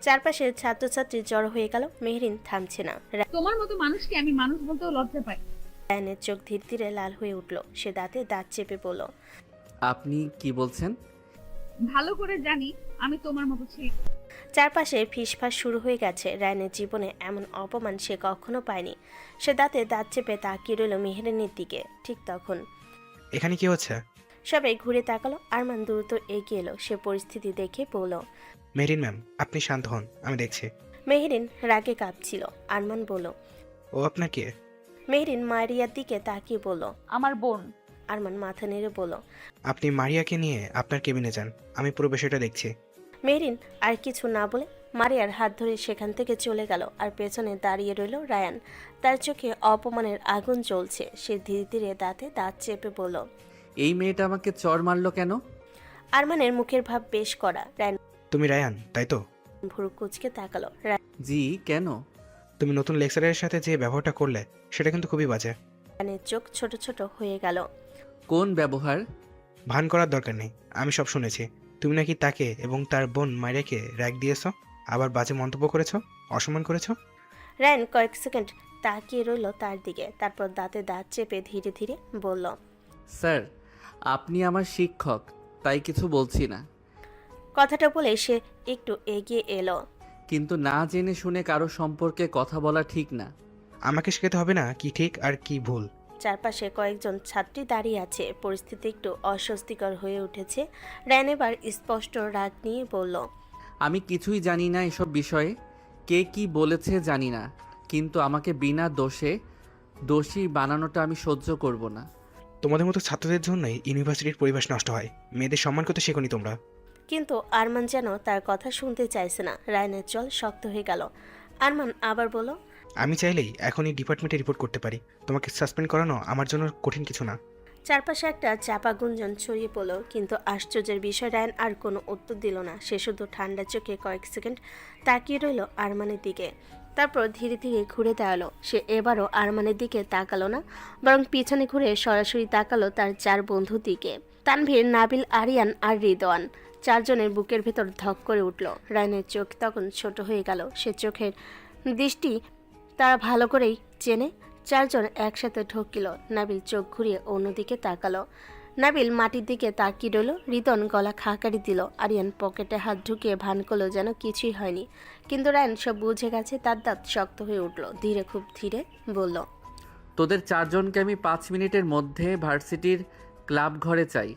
চারপাশে ছাত্রছাত্রী জড়ো হয়ে গেল। মেহরিন থামছে না। তোমার মতো মানুষকে আমি মানুষ বলতেও লজ্জা পাই। রায়ানের চোখ ধীরে ধীরে লাল হয়ে উঠল। সে দাঁতে দাঁত চেপে বলল, আপনি কি বলছেন? ভালো করে জানি আমি তোমার মতো ছেলে। চারপাশে ফিসফাস শুরু হয়ে গেছে। রায়ানের জীবনে এমন অপমান সে কখনো পায়নি। সে দাঁতে দাঁত চেপে তাকিয়ে রইল মেহরিনের দিকে। ঠিক তখন এখানে কি হচ্ছে? সবাই ঘুরে তাকালো। আরমান দ্রুত এগিয়ে এলো। সে পরিস্থিতি দেখে বলল, মেরিন ম্যাম, আপনি শান্ত হন, আমি দেখছি। মেহরিন রাগে কাঁপছিল। আরমান বলল, ও আপনার কে? মেহরিন মারিয়ার দিকে তাকিয়ে বলল, আমার বোন। আরমান মাথা নেড়ে বলল, আপনি মারিয়াকে নিয়ে আপনার কেবিনে যান, আমি পুরো বিষয়টা দেখছি। মেহরিন আর কিছু না বলে মারিয়ার হাত ধরে সেখান থেকে চলে গেল। আর পেছনে দাঁড়িয়ে রইল রায়ান। তার চোখে অপমানের আগুন জ্বলছে। সে ধীরে ধীরে দাঁতে দাঁত চেপে বলল, এই মেয়েটা আমাকে চর মারলো কেন? আরমানের মুখের ভাব বেশ কড়া। রায়ান তুমি রায়ান, তাই তো? ভুরু কুচকে তাকালো। জি, কেন? তুমি নতুন লেকচারের সাথে যে ব্যবহারটা করলে সেটা কিন্তু খুবই বাজে। রায়ানের চোখ ছোট ছোট হয়ে গেল। কোন ব্যবহার? ভান করার দরকার নেই, আমি সব শুনেছি। তুমি নাকি তাকে এবং তার বোন মারিয়াকে র্যাগ দিয়েছো, আবার বাজে মন্তব্য করেছো, অসম্মান করেছো। রায়ান কয়েক সেকেন্ড তাকিয়ে রইল তার দিকে। তারপর দাঁতে দাঁত চেপে ধীরে ধীরে বলল, স্যার, আপনি আমার শিক্ষক, তাই কিছু বলছি না। কথাটা বলে সে একটু এগিয়ে এলো। কিন্তু না জেনে শুনে কারো সম্পর্কে কথা বলা ঠিক না। আমাকে শেখাতে হবে না কি ঠিক আর কি ভুল। চারপাশে কয়েকজন ছাত্রী দাঁড়িয়ে আছে। পরিস্থিতি একটু অস্বস্তিকর হয়ে উঠেছে। রায়ান এবার স্পষ্ট রাগ নিয়ে বলল, আমি কিছুই জানি না এসব বিষয়ে। কে কি বলেছে জানি না, কিন্তু আমাকে বিনা দোষে দোষী বানানোটা আমি সহ্য করব না। তোমাদের মতো ছাত্রদের জন্যই ইউনিভার্সিটির পরিবেশ নষ্ট হয়। মেয়েদের সম্মান করতে শেখনি তোমরা। কিন্তু আরমান যেন তার কথা শুনতে চাইছে না। রায়ানের জল শক্ত হয়ে গেল। আরমান আবার বলল, আমি চাইলেই এখনই ডিপার্টমেন্টে রিপোর্ট করতে পারি। তোমাকে সাসপেন্ড করানো আমার জন্য কঠিন কিছু না। চারপাশে একটা চাপা গুঞ্জন ছড়িয়ে পড়ল। কিন্তু আশ্চর্যের বিষয়, রায়ান আর কোনো উত্তর দিল না। সে শুধু ঠান্ডা চোখে কয়েক সেকেন্ড তাকিয়ে রইল আরমানের দিকে। তারপর ধীরে ধীরে ঘুরে দাঁড়ালো। সে এবারও আরমানের দিকে তাকালো না, বরং পিছনে ঘুরে সরাসরি তাকালো তার চার বন্ধুর দিকে। তানভীর, নাবিল, আরিয়ান আর রিদওয়ান। চারজনের বুকের ভেতর ধক করে উঠল। রায়ানের চোখ তখন ছোট হয়ে গেল। সে চোখের দৃষ্টি তারা ভালো করেই চেনে। চারজন একসাথে ঠকিল। নাবিল চোখ ঘুরিয়ে অন্যদিকে তাকালো। নাবিল মাটির দিকে তাকিয়ে রইল। রিদন গলা খাকারি দিল। আরিয়ান পকেটে হাত ঢুকিয়ে ভান করলো যেন কিছুই হয়নি। কিন্তু রায়ান সব বুঝে গেছে। তার দাঁত শক্ত হয়ে উঠল। ধীরে, খুব ধীরে বলল, তোদের চারজনকে আমি 5 মিনিটের মধ্যে ভার্সিটির ক্লাব ঘরে চাই।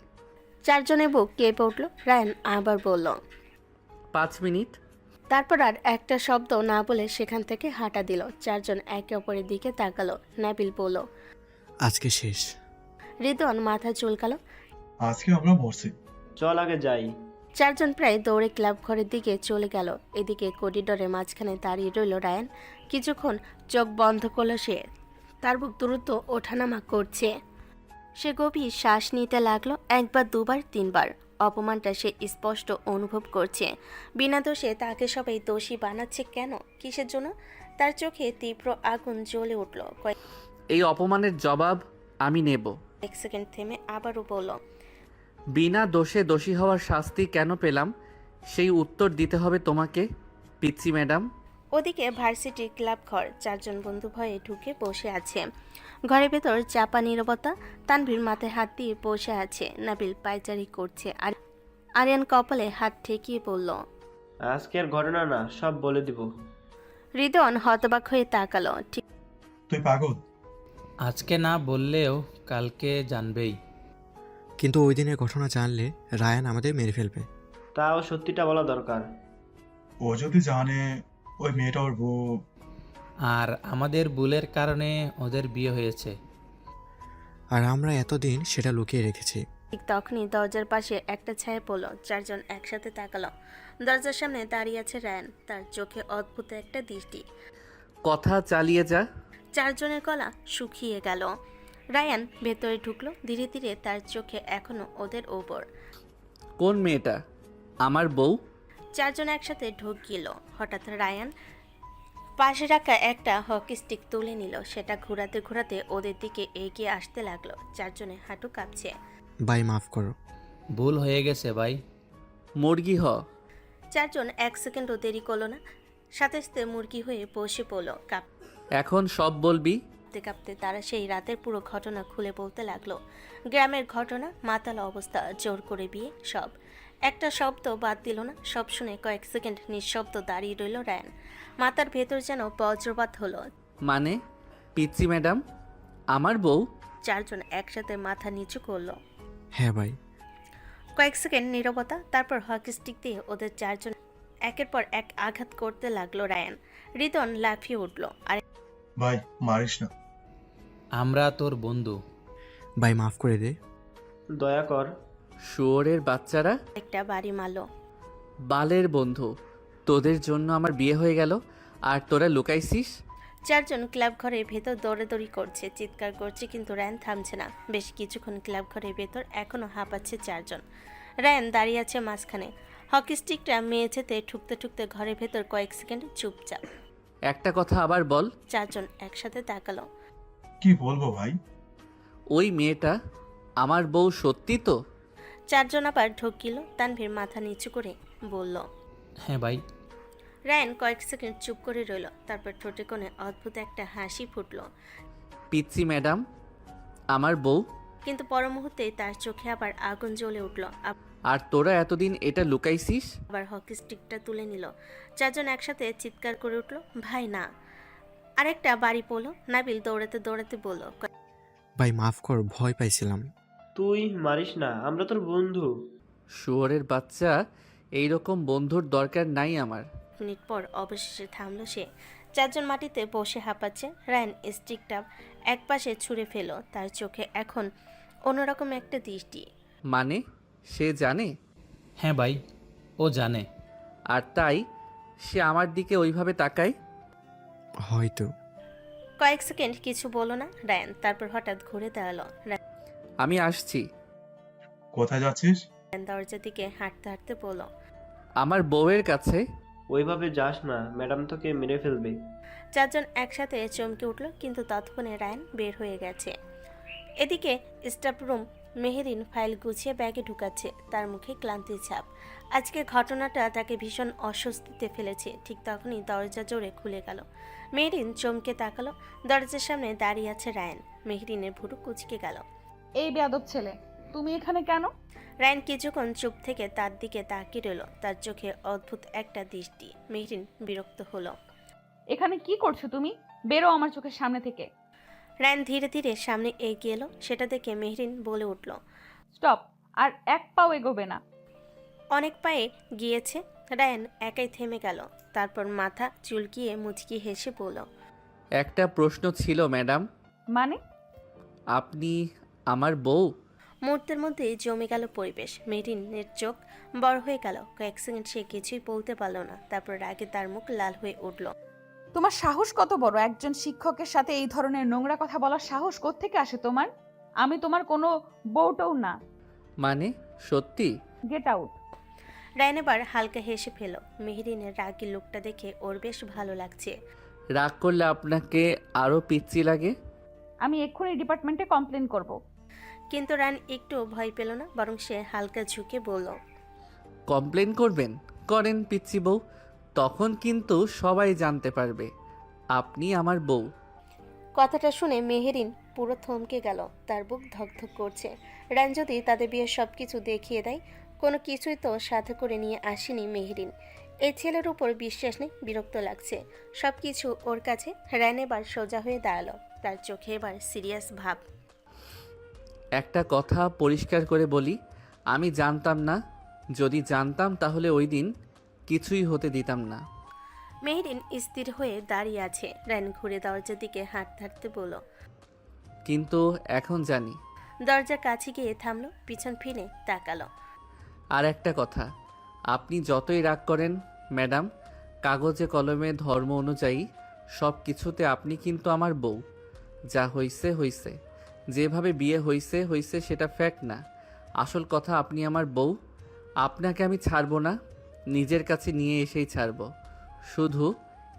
চারজনের বুক কেঁপে উঠল। রায়ান আবার বলল, 5 মিনিট। তারপর আর একটা শব্দ না বলে সেখান থেকে হাঁটা দিল। চারজন একে অপরের দিকে তাকালো। নাবিল বলল, আজকে শেষ। রিদওয়ান মাথা চুলকালো। আজকে আমরা মরছি। চল আগে যাই। চারজন প্রায় দৌড়ে ক্লাব ঘরের দিকে চলে গেল। এদিকে করিডোরের মাঝখানে দাঁড়িয়ে রইল রায়ান। কিছুক্ষণ চোখ বন্ধ করলো সে। তার বুক দ্রুত ওঠানামা করছে। সে গভীর শ্বাস নিতে লাগলো। একবার, দুবার, তিনবার। অপমানটা সে স্পষ্ট অনুভব করছে। বিনা দোষে তাকে সবাই দোষী বানাচ্ছে কেন, কিসের জন্য? তার চোখে তীব্র আগুন জ্বলে উঠল। এই অপমানের জবাব আমি নেব। কয়েক সেকেন্ড থেমে আবারও বলল, বিনা দোষে দোষী হওয়ার শাস্তি কেন পেলাম সেই উত্তর দিতে হবে তোমাকে, পিচ্চি ম্যাডাম। ওদিকে ভার্সিটি ক্লাব ঘর, 4 জন বন্ধু ভয়ে ঢুকে বসে আছে। ঘরের ভেতর চাপা নীরবতা। তানভীর মাথায় হাত দিয়ে বসে আছে, নাবিল পায়চারি করছে, আর আরিয়ান কপালে হাত ঠেকিয়ে বলল, আজকের ঘটনা না, সব বলে দিব। হৃদয়ন হতবাক হয়ে তাকালো। ঠিক তুই পাগল? আজকে না বললেও কালকে জানবেই। কিন্তু ওই দিনের ঘটনা জানলে রায়ান আমাদের মেরে ফেলবে। তাও সত্যিটা বলা দরকার। ও যদি জানে ওই মেয়েটা ওর বউ। আর আমাদের ভুলের কারণে ওদের বিয়ে হয়েছে। আর আমরা এতদিন সেটা লুকিয়ে রেখেছি। ঠিক তখনই দরজার পাশে একটা ছায়া পড়ল। 4 জন একসাথে তাকালো। দরজার সামনে দাঁড়িয়ে আছে রায়ান, তার চোখে অদ্ভুত একটা দৃষ্টি। কথা চালিয়ে যা। 4 জনের গলা শুকিয়ে গেল। রায়ান ভেতরে ঢুকলো ধীরে ধীরে, তার চোখে এখনো ওদের ওপর। কোন মেয়েটা? আমার বউ? 4 জন একসাথে ঢোক গেল। হঠাৎ রায়ান পাশে রাখা একটা হকি স্টিক তুলে নিল, সেটা ঘোরাতে ঘোরাতে ওদের দিকে এগিয়ে আসতে লাগলো। 4 জনের হাঁটু কাঁপছে। ভাই মাফ করো। ভুল হয়ে গেছে ভাই। মুরগি হ। 4 জন 1 সেকেন্ডও দেরি করলো না, সাথে সাথে মুরগি হয়ে বসে পড়লো। এখন সব বলবি? কাঁপতে কাঁপতে তারা সেই রাতের পুরো ঘটনা খুলে বলতে লাগলো। গ্রামের ঘটনা, মাতাল অবস্থা, জোর করে বিয়ে, সব। একটা শব্দ বাদ দিল না। সব শুনে কয়েক সেকেন্ড নিঃশব্দ দাঁড়িয়ে রইল রায়ান। মাথার ভেতর যেন বজ্রপাত হলো। মানে পিচ্চি ম্যাডাম আমার বউ? 4 জন একসাথে মাথা নিচু করলো। হ্যাঁ ভাই। কয়েক সেকেন্ড নীরবতা, তারপর হকি স্টিক দিয়ে ওদের 4 জন একের পর এক আঘাত করতে লাগলো রায়ান। রিদন লাফিয়ে উঠল। আর ভাই মারিস না। আমরা তোর বন্ধু। ভাই মাফ করে দে। দয়া কর। শুয়োরের বাচ্চারা। একটা বাড়ি মারলো। বালের বন্ধু, তোদের জন্য আমার বিয়ে হয়ে গেল আর তোরা লুকাইছিস। 4 জন ক্লাব ঘরের ভেতর দৌড়াদৌড়ি করছে, চিৎকার করছে, কিন্তু রায়ান থামছে না। বেশ কিছুক্ষণ ক্লাব ঘরের ভেতর এখনো হাঁপাচ্ছে 4 জন। রায়ান দাঁড়িয়ে আছে মাঝখানে, হকি স্টিকটা মেঝেতে ঠুকতে ঠুকতে ঘরের ভেতর কয়েক সেকেন্ড চুপচাপ। একটা কথা আবার বল। 4 জন একসাথে তাকালো। কি বলবো ভাই? ওই মেয়েটা আমার বউ সত্যি তো? 4 জন আবার ঢোকিল। তানভীর মাথা নিচু করে বলল, হ্যাঁ ভাই। রায়ান কয়েক সেকেন্ড চুপ করে রইল, তারপর ঠোঁটে কোণে অদ্ভুত একটা হাসি ফুটল। পিচ্চি ম্যাডাম আমার বউ? কিন্তু পর মুহূর্তেই তার চোখে আবার আগুন জ্বলে উঠল। আর তোরা এতদিন এটা লুকাইছিস? আবার হকি স্টিকটা তুলে নিল। 4 জন একসাথে চিৎকার করে উঠল, ভাই না। আরেকটা বাড়ি পড়লো। নাবিল দৌড়াতে দৌড়াতে বলল, ভাই মাফ কর, ভয় পাইছিলাম। তুই মারিস না, আমরা তোর বন্ধু। শুয়োরের বাচ্চা, এইরকম বন্ধুর দরকার নাই আমার। মিনিট পর অবশেষে থামলো সে। 4 জন মাটিতে বসে হাঁপাচ্ছে। রায়ান স্টিকটা একপাশে ছুঁড়ে ফেলো। তার চোখে এখন অন্যরকম একটা দৃষ্টি। মানে সে জানে? হ্যাঁ ভাই, ও জানে। আর তাই সে আমার দিকে ওইভাবে তাকায়? হয়তো। কয়েক সেকেন্ড কিছু বলো না রায়ান, তারপর হঠাৎ ঘুরে দাঁড়ালো। আমি আসছি। কোথায় যাচ্ছিস? রায়ান দরজার দিকে হাঁটতে হাঁটতে বলল, আমার বউয়ের কাছে। ওইভাবে যাস না, ম্যাডাম তোকে মেরে ফেলবে। 4 জন একসাথে চমকে উঠল, কিন্তু ততক্ষণে রায়ান বের হয়ে গেছে। এদিকে স্টাফ রুম, মেহেরিন ফাইল গুছিয়ে ব্যাগে ঢুকাচ্ছে, তার মুখে ক্লান্তির ছাপ। আজকের ঘটনাটা তাকে ভীষণ অস্বস্তিতে ফেলেছে। ঠিক তখনই দরজা জোরে খুলে গেল। মেহেরিন চমকে তাকালো। দরজার সামনে দাঁড়িয়ে আছে রায়ান। মেহেরিনের ভুরু কুচকে গেল। এই বেয়াদব ছেলে, তুমি এখানে কেন? রায়ান কিছুক্ষণ চুপ থেকে তার দিকে তাকিয়ে রইল, তার চোখে অদ্ভুত একটা দৃষ্টি। মেহেরিন বিরক্ত হলো। এখানে কি করছো তুমি? বেরো আমার চোখের সামনে থেকে। রায়ান ধীরে ধীরে সামনে এগিয়ে এলো, সেটা দেখে মেহেরিন বলে উঠল, স্টপ, আর এক পাও এগোবে না। অনেক পায়ে গিয়েছে। রায়ান একাই থেমে গেল, তারপর মাথা চুলকিয়ে মুচকি হেসে বলল, একটা প্রশ্ন ছিল ম্যাডাম। মানে? আপনি আমার বউ? মুহূর্তের মধ্যেই জমে গেল পরিবেশ। মেরিনের চোখ বড় হয়ে গেল। কয়েক সেকেন্ড সে কিছুই বলতে পারল না, তারপর রাগে তার মুখ লাল হয়ে উঠল। তোমার সাহস কত বড়? একজন শিক্ষকের সাথে এই ধরনের নোংরা কথা বলার সাহস কোত্থেকে আসে তোমার? আমি তোমার কোনো বউটাও না। মানে সত্যি? Get out. রায়ান এবার হালকা হেসে ফেল। মেহেরিনের রাগী লোকটা দেখে ওর বেশ ভালো লাগছে। রাগ করলে আপনাকে আরও পিচ্ছি লাগে? আমি এক্ষুনি ডিপার্টমেন্টে কমপ্লেন করব। কিন্তু রায়ান একটু ভয় পেল না, বরং সে হালকা ঝুঁকে বলল, কমপ্লেন করবেন? করেন পিচ্ছি বউ, তখন কিন্তু সবাই জানতে পারবে আপনি আমার বউ। কথাটা শুনে মেহেরিন পুরো থমকে গেল। তার বুক ধকধক করছে। রায়ান যদি তাদের বিয়ের সব কিছু দেখিয়ে দেয়, কোনো কিছুই তো সাথে করে নিয়ে আসেনি মেহেরিন। এই ছেলের উপর বিশ্বাস নেই, বিরক্ত লাগছে সব কিছু ওর কাছে। রায়ান এবার সোজা হয়ে দাঁড়ালো, তার চোখে এবার সিরিয়াস ভাব। একটা কথা পরিষ্কার করে বলি, আমি জানতাম না, যদি জানতাম তাহলে ওই দিন কিছুই হতে দিতাম না। মেহেরিন স্থির হয়ে দাঁড়িয়ে আছে। রায়ান ঘুরে দরজার দিকে হাঁটতে হাঁটতে বলল, কিন্তু এখন জানি। দরজার কাছে গিয়ে থামলো, পিছন ফিরে তাকালো। আর একটা কথা, আপনি যতই রাগ করেন ম্যাডাম, কাগজে কলমে ধর্ম অনুযায়ী সব কিছুতে আপনি কিন্তু আমার বউ। যা হইছে হইছে, যেভাবে বিয়ে হইছে হইছে, সেটা ফ্যাক্ট না। আসল কথা, আপনি আমার বউ। আপনাকে আমি ছাড়বো না, নিজের কাছে নিয়ে এসেই ছাড়বো। শুধু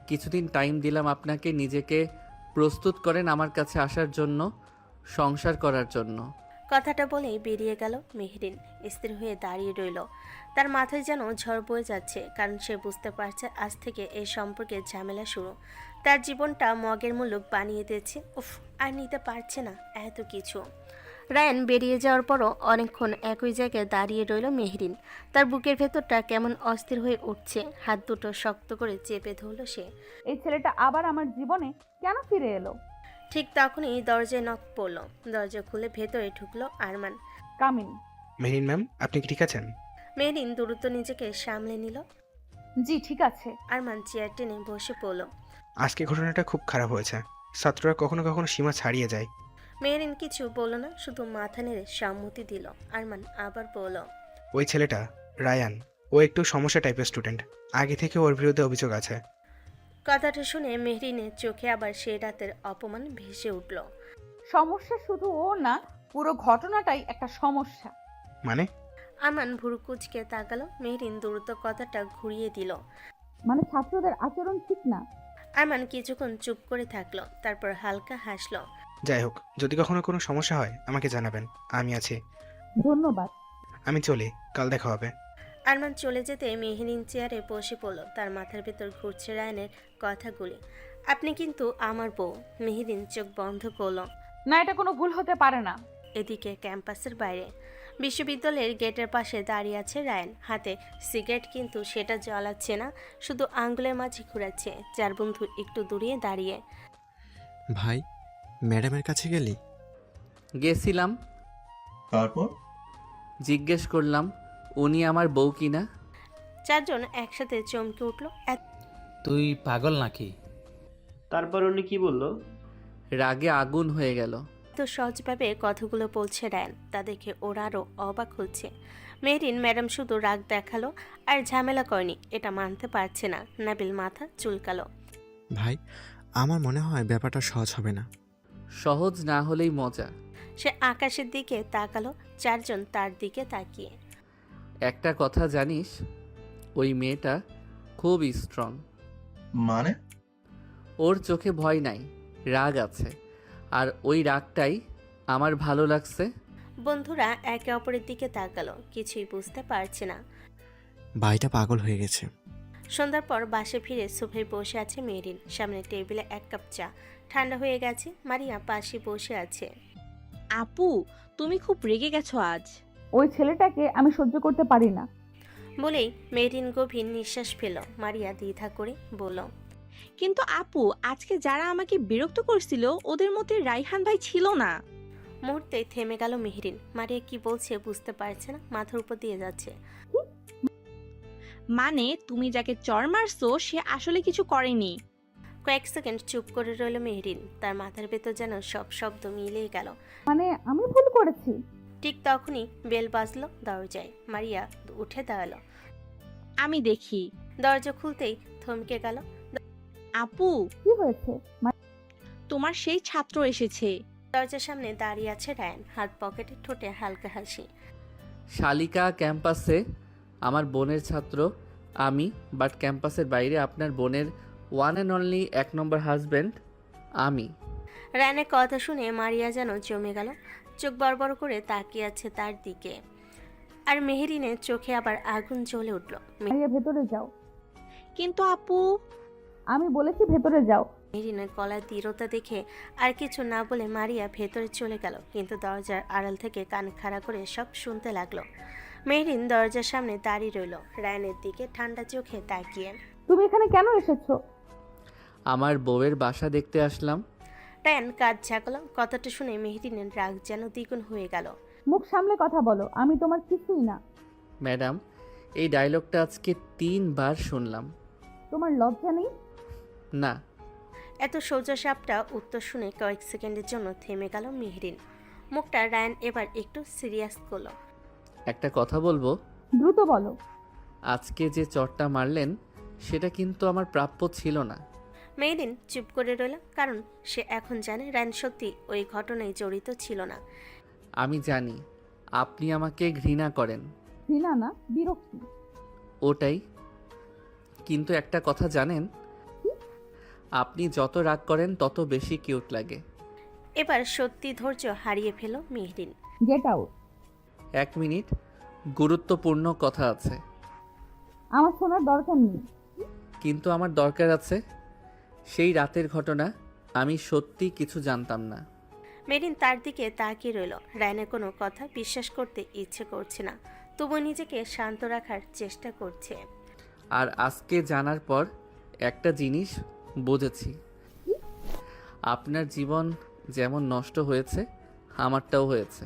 কিছুদিন টাইম দিলাম আপনাকে, নিজেকে প্রস্তুত করেন আমার কাছে আসার জন্য, সংসার করার জন্য। কথাটা বলেই বেরিয়ে গেল মেহেরিন। স্থির হয়ে দাঁড়িয়ে রইল। তার মাথায় যেন ঝড় বয়ে যাচ্ছে, কারণ সে বুঝতে পারছে আজ থেকে এই সম্পর্কের ঝামেলা শুরু। তার জীবনটা মগের মুলুক বানিয়ে দিয়েছে। উফ, আর নিতে পারছে না এত কিছু। রায়ান বেরিয়ে যাওয়ার পরও অনেকক্ষণ একই জায়গায় দাঁড়িয়ে রইল মেহেরিন। তার বুকের ভেতরটা কেমন অস্থির হয়ে উঠছে। হাত দুটো শক্ত করে চেপে ধরল সে। এই ছেলেটা আবার আমার জীবনে কেন ফিরে এলো? ঠিক তখনই দরজায় নক পড়ল। দরজা খুলে ভেতরে ঢুকলো আরমান। কামিন। মেহেরিন ম্যাম, আপনি কি ঠিক আছেন? মেহেরিন দ্রুত নিজেকে সামলে নিল। জি ঠিক আছে। আরমান চেয়ার টেনে বসে পড়ল। আজকে ঘটনাটা খুব খারাপ হয়েছে। ছাত্ররা কখনো কখনো সীমা ছাড়িয়ে যায়। মেহেরিন কিছু বলল না, শুধু মাথা নেড়ে সম্মতি দিল। আরমান আবার বলল, ওই ছেলেটা রায়ান, ও একটু সমস্যা টাইপের স্টুডেন্ট। আগে থেকে ওর বিরুদ্ধে অভিযোগ আছে। কথাটা শুনে মেহেরিনের চোখে আবার সেই রাতের অপমান ভেসে উঠল। সমস্যা শুধু ও না, পুরো ঘটনাটাই একটা সমস্যা। মানে? আরমান ভুরু কুচকে তাকালো। মেহেরিন দ্রুত কথাটা ঘুরিয়ে দিল। মানে ছাত্রদের আচরণ ঠিক না। আরমান কিছুক্ষণ চুপ করে থাকলো, তারপর হালকা হাসলো। যাই হোক, যদি কখনো কোনো সমস্যা হয় আমাকে জানাবেন, আমি আছি। ধন্যবাদ। আমি চলি, কাল দেখা হবে। আরমান চলে যেতে মেহেরিন চেয়ারে বসে পড়ল। তার মাথার ভেতর ঘুরছে রায়ানের কথাগুলি। আপনি কিন্তু আমার বউ। মেহেরিন চোখ বন্ধ করলো। না, এটা কোনো ভুল হতে পারে না। এদিকে ক্যাম্পাসের বাইরে বিশ্ববিদ্যালয়ের গেটের পাশে দাঁড়িয়ে আছে রায়ান। হাতে সিগারেট, কিন্তু সেটা জ্বালাচ্ছে না, শুধু আঙ্গুলের মাঝে ঘুরাচ্ছে। চার বন্ধু একটু দূরে দাঁড়িয়ে। ভাই, ম্যাডামের কাছে গেলি? গেছিলাম, তারপর? জিজ্ঞেস করলাম উনি আমার বউ কিনা। চারজন একসাথে চমকে উঠল। তুই পাগল নাকি? তারপর উনি কি বলল? রাগে আগুন হয়ে গেল। তো সহজভাবে কথাগুলো বলছে রায়ান, তা দেখে ওরা আরও অবাক হচ্ছে। মেরিন ম্যাডাম শুধু রাগ দেখালো আর ঝামেলা করেনি, এটা মানতে পারছে না। নাবিল মাথা চুলকালো। ভাই, আমার মনে হয় ব্যাপারটা সহজ হবে না। সহজ না হলেই মজা। সে আকাশের দিকে তাকালো, চারজন তার দিকে তাকিয়ে। একটা কথা জানিস, ওই মেয়েটা খুব স্ট্রং। মানে? ওর চোখে ভয় নাই, রাগ আছে, আর ওই রাগটাই আমার ভালো লাগছে। বন্ধুরা একে অপরের দিকে তাকালো, কিছুই বুঝতে পারছে না। ভাইটা পাগল হয়ে গেছে। সন্ধ্যার পর বাসে ফিরে সোফায় বসে আছে মেরিন। সামনে টেবিলে এক কাপ চা, ঠান্ডা হয়ে গেছে। মারিয়া পাশে বসে আছে। আপু, তুমি খুব রেগে গেছো আজ। ওই ছেলেটাকে আমি সহ্য করতে পারি না বলেই মেরিন গভীর নিঃশ্বাস ফেল। মারিয়া দ্বিধা করে বলল, কিন্তু আপু, আজকে যারা আমাকে বিরক্ত করছিল ওদের মধ্যে রাইহান ভাই ছিল না। মুহূর্তে থেমে গেল মেহরিন। মারিয়া কি বলছে বুঝতে পারছে না, মাথার উপর দিয়ে যাচ্ছে। মানে তুমি যাকে চর মারছো সে আসলে কিছু করেনি। কয়েক সেকেন্ড চুপ করে রইল মেহরিন। তার মাথার ভেতর যেন সব শব্দ মিলিয়ে গেল। মানে আমি ভুল করেছি। ঠিক তখনই বেল বাজলো দরজায়। মারিয়া উঠে দাঁড়ালো। আমি দেখি। দরজা খুলতেই থমকে গেল। আপু, কি হয়েছে? তোমার সেই ছাত্র এসেছে। দরজার সামনে দাঁড়িয়ে আছে রায়ান, হাত পকেটে, ঠোঁটে হালকা হাসি। শালিকা ক্যাম্পাসে আমার বোনের ছাত্র আমি, বাট ক্যাম্পাসের বাইরে আপনার বোনের one and only 1 number husband আমি। রায়ানের কথা শুনে মারিয়া যেন জমে গেল, চোখ বড় করে তাকিয়ে আছে তার দিকে। আর মেহেরিনের চোখে আবার আগুন জ্বলে উঠল। মারিয়া ভেতরে যাও। কিন্তু আপু, আমি বলেছি ভেতরে যাও। মেহেরিনের গলার দৃঢ়তা দেখে আর কিছু না বলে মারিয়া ভেতরে চলে গেল, কিন্তু দরজার আড়াল থেকে কান খাড়া করে সব শুনতে লাগলো। মেহরিন দরজার সামনে দাঁড়িয়ে রইল, রায়ানের দিকে ঠান্ডা চোখে তাকিয়ে। তুমি এখানে কেন এসেছো? আমার বউয়ের বাসা দেখতে আসলাম। রায়ান কাজ ঝাঁকলো। কথাটা শুনে মেহরিনের রাগ যেন দ্বিগুণ হয়ে গেল। মুখ সামলে কথা বলো, আমি তোমার কিছুই না। ম্যাডাম, এই ডায়লগটা আজকে 3 বার শুনলাম। তোমার লজ্জা নেই? না। এত সোজা সাপটা উত্তর শুনে কয়েক সেকেন্ডের জন্য থেমে গেল মেহরিন। মুখটা রায়ান এবার একটু সিরিয়াস করলো। একটা কথা বলবো? দ্রুত বলো। আজকে যে চটটা মারলেন সেটা কিন্তু আমার প্রাপ্য ছিল না। মেহরিন চুপ করে রইল, কারণ সে এখন জানে রায়ান সত্যি ওই ঘটনায় জড়িত ছিল না। আমি জানি আপনি আমাকে ঘৃণা করেন। ঘৃণা না, বিরক্তি। ওটাই। কিন্তু একটা কথা জানেন, আপনি যত রাগ করেন তত বেশি কিউট লাগে। এবার সত্যি ধৈর্য হারিয়ে fail Mehreen. Get out. 1 minute, গুরুত্বপূর্ণ কথা আছে। আমার শোনার দরকার নেই। কিন্তু আমার দরকার আছে। সেই রাতের ঘটনা আমি সত্যি কিছু জানতাম না। মেরিন তার দিকে তাকিয়ে রইল। রায়ানের কোনো কথা বিশ্বাস করতে ইচ্ছে করছে না, তবু নিজেকে শান্ত রাখার চেষ্টা করছে। আর আজকে জানার পর একটা জিনিস বুঝেছি, আপনার জীবন যেমন নষ্ট হয়েছে আমারটাও হয়েছে।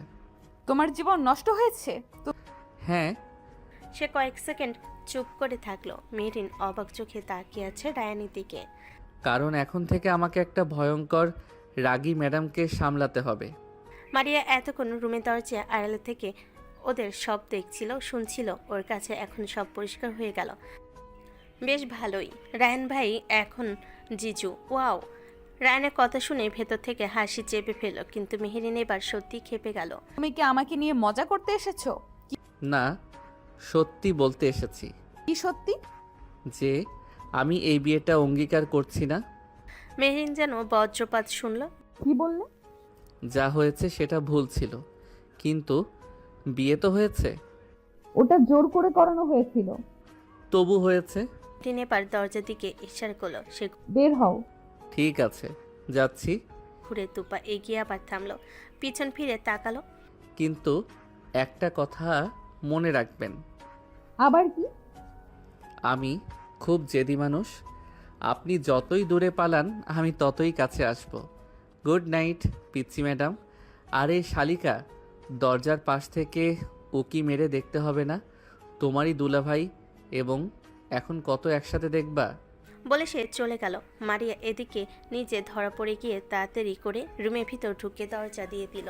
তোমার জীবন নষ্ট হয়েছে? হ্যাঁ। সে কয়েক সেকেন্ড চুপ করে থাকলো। মেরিন অবাক চোখে তাকিয়ে আছে রায়ানের দিকে। কারণ এখন থেকে আমাকে একটা ভয়ঙ্কর রাগী ম্যাডামকে সামলাতে হবে। মারিয়া এতক্ষণ রুমের দরজা আড়ালে থেকে ওদের সব দেখছিল, শুনছিল। ওর কাছে এখন সব পরিষ্কার হয়ে গেল। বেশ ভালোই, রায়ান ভাই এখন জিজু। ওয়াও! রায়ানের কথা শুনে ভেতর থেকে হাসি চেপে ফেলল, কিন্তু মেহেরিন এবার সত্যি খেপে গেল। তুমি কি আমাকে নিয়ে মজা করতে এসেছো? না, সত্যি বলতে এসেছি। কি সত্যি? যে আমি এই বিয়েটা অঙ্গীকার করছি না। মেহেরিন যেন বজ্রপাত শুনল। কি বললে? যা হয়েছে সেটা ভুল ছিল, কিন্তু বিয়ে তো হয়েছে। ওটা জোর করে করানো হয়েছিল। তবু হয়েছে। মেহেরিন এবার দরজার দিকে ইশারা করলো। সে বের হও। ঠিক আছে, যাচ্ছি। ঘুরে দুপা এগিয়ে আবার থামলো, পিছন ফিরে তাকালো। কিন্তু একটা কথা মনে রাখবেন। আবার কি? আমি খুব জেদি মানুষ। আপনি যতই দূরে পালান আমি ততই কাছে আসব। গুড নাইট পিচ্চি ম্যাডাম। আরে শালিকা, দরজার পাশ থেকে উকি মেরে দেখতে হবে না? তোমারই দুলাভাই, এবং এখন কত একসাথে দেখবা। বলে সে চলে গেল। মারিয়া এদিকে নিজে ধরা পড়ে গিয়ে তাড়াতাড়ি করে রুমের ভিতর ঢুকে দরজা দিয়ে দিল।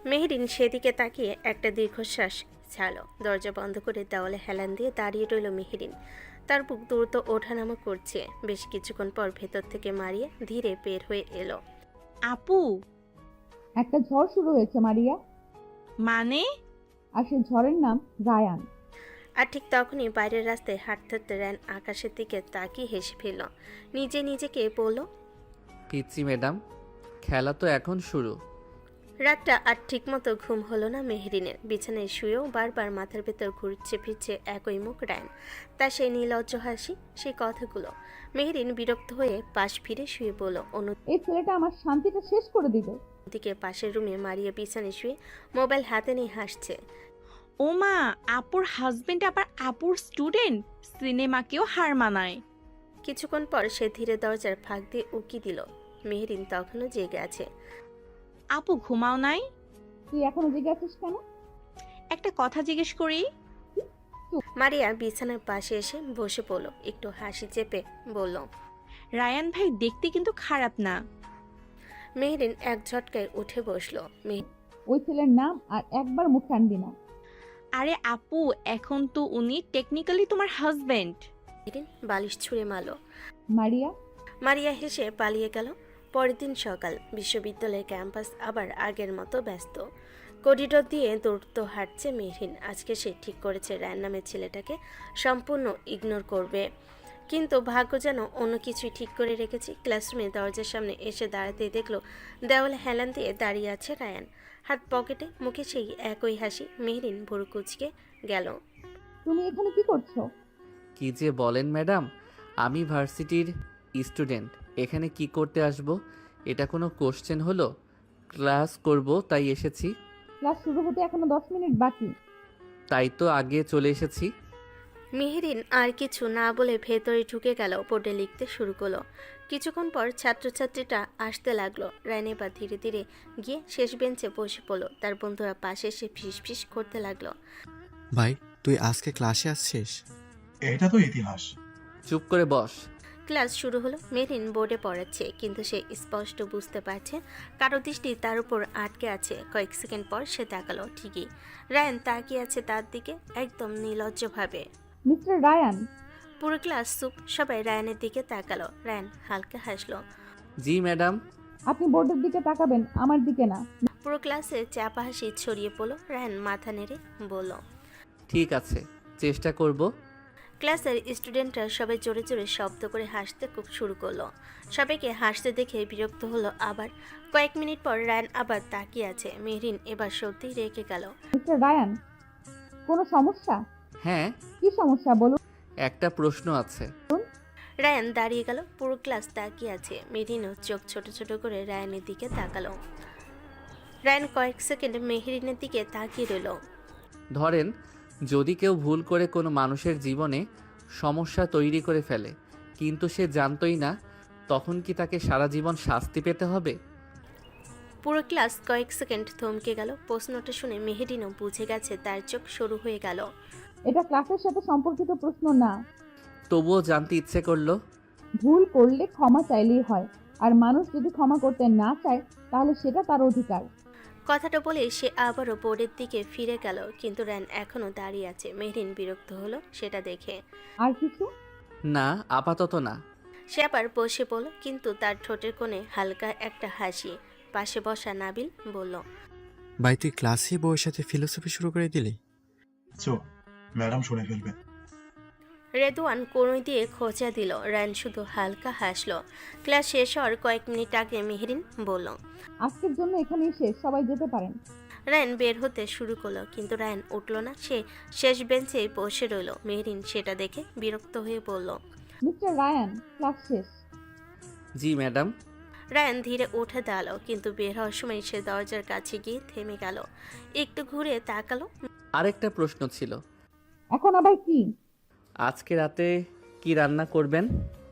মেহেরিন সেদিকে তাকিয়ে একটা দীর্ঘশ্বাস ছাড়ল। দরজা বন্ধ করে দেওয়ালে হেলান দিয়ে দাঁড়িয়ে রইল মেহেরিন। তার বুক দ্রুত ওঠানামা করছে। বেশ কিছুক্ষণ পর ভেতর থেকে মারিয়া ধীরে বের হয়ে এলো। আপু, একটা ঝড় শুরু হয়েছে মারিয়া। মানে? আর সেই ঝড়ের নাম রায়ান। আর ঠিক তখনই বাইরের রাস্তায় হাঁটতে হাঁটতে রায়ান আকাশের দিকে তাকিয়ে হেসে ফেলল। নিজেকে বলল, পিচ্চি ম্যাডাম, খেলা তো এখন শুরু। রাতটা আর ঠিকমতো ঘুম হলো না মেহেরিনের। বিছানায় শুয়েও বারবার মাথার ভেতর ঘুরছে ফিরছে একই মুখ রায়ান, তার সেই নির্লজ্জ হাসি, সেই কথাগুলো। মেহেরিন বিরক্ত হয়ে পাশ ফিরে শুয়ে বলল। এই ছেলেটা আমার শান্তিটা শেষ করে দিল। অন্যদিকে পাশের রুমে মারিয়া বিছানায় শুয়ে মোবাইল হাতে নিয়ে হাসছে। ও মা, আপুর হাজবেন্ড আবার আপুর স্টুডেন্ট, সিনেমাকেও হার মানায়। কিছুক্ষণ পর সে ধীরে দরজার ফাঁক দিয়ে উকি দিল। মেহেরিন তখনও জেগে আছে। আপু ঘুমাও নাই? তুই এখনো জেগে আছিস কেন? একটা কথা জিজ্ঞেস করি। মারিয়া বিছানার পাশে এসে বসে পড়ল, একটু হাসি চেপে বলল, রায়ান ভাই দেখতে কিন্তু খারাপ না। মেহেরিন এক ঝটকায় উঠে বসলো। ওই ছেলের নাম আর একবার মুখে আনবি না। আরে আপু, এখন তো উনি টেকনিক্যালি তোমার হাজবেন্ড। মেহেরিন বালিশ ছুঁড়ে মারল। মারিয়া হেসে পালিয়ে গেল। পরের দিন সকাল, বিশ্ববিদ্যালয়ের ক্যাম্পাস আবার আগের মতো ব্যস্ত। করিডোর দিয়ে দৌড়তো হাঁটছে মেহরিন। আজকে সে ঠিক করেছে রায়ান নামের ছেলেটাকে সম্পূর্ণ ইগনোর করবে, কিন্তু ভাগ্য যেন অন্য কিছুই ঠিক করে রেখেছে। ক্লাসরুমে দরজার সামনে এসে দাঁড়াতেই দেখলো দেওয়ালে হেলান দিয়ে দাঁড়িয়ে আছে রায়ান, হাত পকেটে, মুখে সেই একই হাসি। মেহরিন ভুরু কুঁচকে গেল। তুমি এখানে কি করছো? কি যে বলেন ম্যাডাম, আমি ভার্সিটির স্টুডেন্ট, এখানে কি করতে আসব? এটা কোনো কোশ্চেন হলো? ক্লাস করব তাই এসেছি। ক্লাস শুরু হতে এখনো 10 মিনিট বাকি। তাই তো আগে চলে এসেছি। মেহরিন আর কিছু না বলে ভেতরে ঢুকে গেল, বোর্ডে লিখতে শুরু করলো। কিছুক্ষণ পর ছাত্রছাত্রীটা আসতে লাগলো। রায়ান এবার ধীরে ধীরে গিয়ে শেষ বেঞ্চে বসে পড়লো। তার বন্ধুরা পাশে এসে ফিস করতে লাগলো। ভাই তুই আজকে ক্লাসে আসছিস? এটা তো ইতিহাস। চুপ করে বস। ক্লাস শুরু হলো। মেহরিন বোর্ডে পড়াচ্ছে, কিন্তু সে স্পষ্ট বুঝতে পারছে কারো দৃষ্টি তার উপর আটকে আছে। কয়েক সেকেন্ড পর সে তাকালো, ঠিকই রায়ান তাকিয়ে আছে তার দিকে, একদম নির্লজ্জভাবে। Mister Ryan. পুরো ক্লাস চুপ, সবাই রায়ানের দিকে তাকালো। রায়ান হালকা হাসলো। জি ম্যাডাম। আপনি বোর্ডের দিকে তাকাবেন, আমার দিকে না। পুরো ক্লাসে চাপা হাসি ছড়িয়ে পড়লো। রায়ান মাথা নেড়ে বলল, ঠিক আছে, চেষ্টা করব। ক্লাসের স্টুডেন্টরা সবাই জোরে জোরে শব্দ করে হাসতে খুব শুরু করলো। সবাইকে হাসতে দেখে বিরক্ত হলো আবার। কয়েক মিনিট পর রায়ান আবার তাকিয়ে আছে। মেহরিন এবার সত্যিই রেগে গেল। মিস্টার রায়ান, কোনো সমস্যা? হ্যাঁ, কি সমস্যা বলুন? একটা প্রশ্ন আছে। রায়ান দাঁড়িয়ে গেল। পুরো ক্লাস তাকিয়ে আছে। মেহরিনও চোখ ছোট ছোট করে রায়ানের দিকে তাকালো। রায়ান কয়েক সেকেন্ড মেহরিনের দিকে তাকিয়ে রইল। ধরেন যদি কেউ ভুল করে কোনো মানুষের জীবনে সমস্যা তৈরি করে ফেলে, কিন্তু সে জানতোই না, তখন কি তাকে সারা জীবন শাস্তি পেতে হবে? পুরো ক্লাস কয়েক সেকেন্ড থমকে গেল। প্রশ্নটা শুনে মেহরিনও বুঝে গেছে, তার চোখ শুরু হয়ে গেল। এটা ক্লাসের সাথে সম্পর্কিত প্রশ্ন না। তবুও জানতে ইচ্ছে করলো। ভুল করলে ক্ষমা চাইলেই হয়, আর মানুষ যদি ক্ষমা করতে না চায় তাহলে সেটা তার অধিকার। কথাটা বলে সে আবারও বোর্ডের দিকে ফিরে গেল, কিন্তু রায়ান এখনো দাঁড়িয়ে আছে। মেহরিন বিরক্ত হলো সেটা দেখে। আর কিছু? না, আপাতত না। সে আবার বসে পড়ল, কিন্তু তার ঠোঁটের কোণে হালকা একটা হাসি। পাশে বসা নাবিল বলল, ভাই তুই ক্লাসে বউয়ের সাথে ফিলোসফি শুরু করে দিলি? চো, ম্যাডাম শুনে ফেলবে। রেদওয়ান কোণই দিয়ে খোঁচা দিল। রায়ান শুধু হালকা হাসলো। ক্লাস শেষ হওয়ার কয়েক মিনিট আগে মেহরিন বলল, আজকের জন্য এখানেই শেষ, সবাই যেতে পারেন। রায়ান বের হতে শুরু করলো, কিন্তু রায়ান উঠল না। সে শেষ বেঞ্চে বসে রইল। মেহরিন সেটা দেখে বিরক্ত হয়ে বলল, মিস্টার রায়ান, ক্লাস শেষ। জি ম্যাডাম। রায়ান ধীরে উঠে দাঁড়ালো, কিন্তু বের হওয়ার সময় সে দরজার কাছে গিয়ে থেমে গেল। একটু ঘুরে তাকালো। আরেকটা প্রশ্ন ছিল। এখন আবার কি? আজকে রাতে কি রান্না করবেন?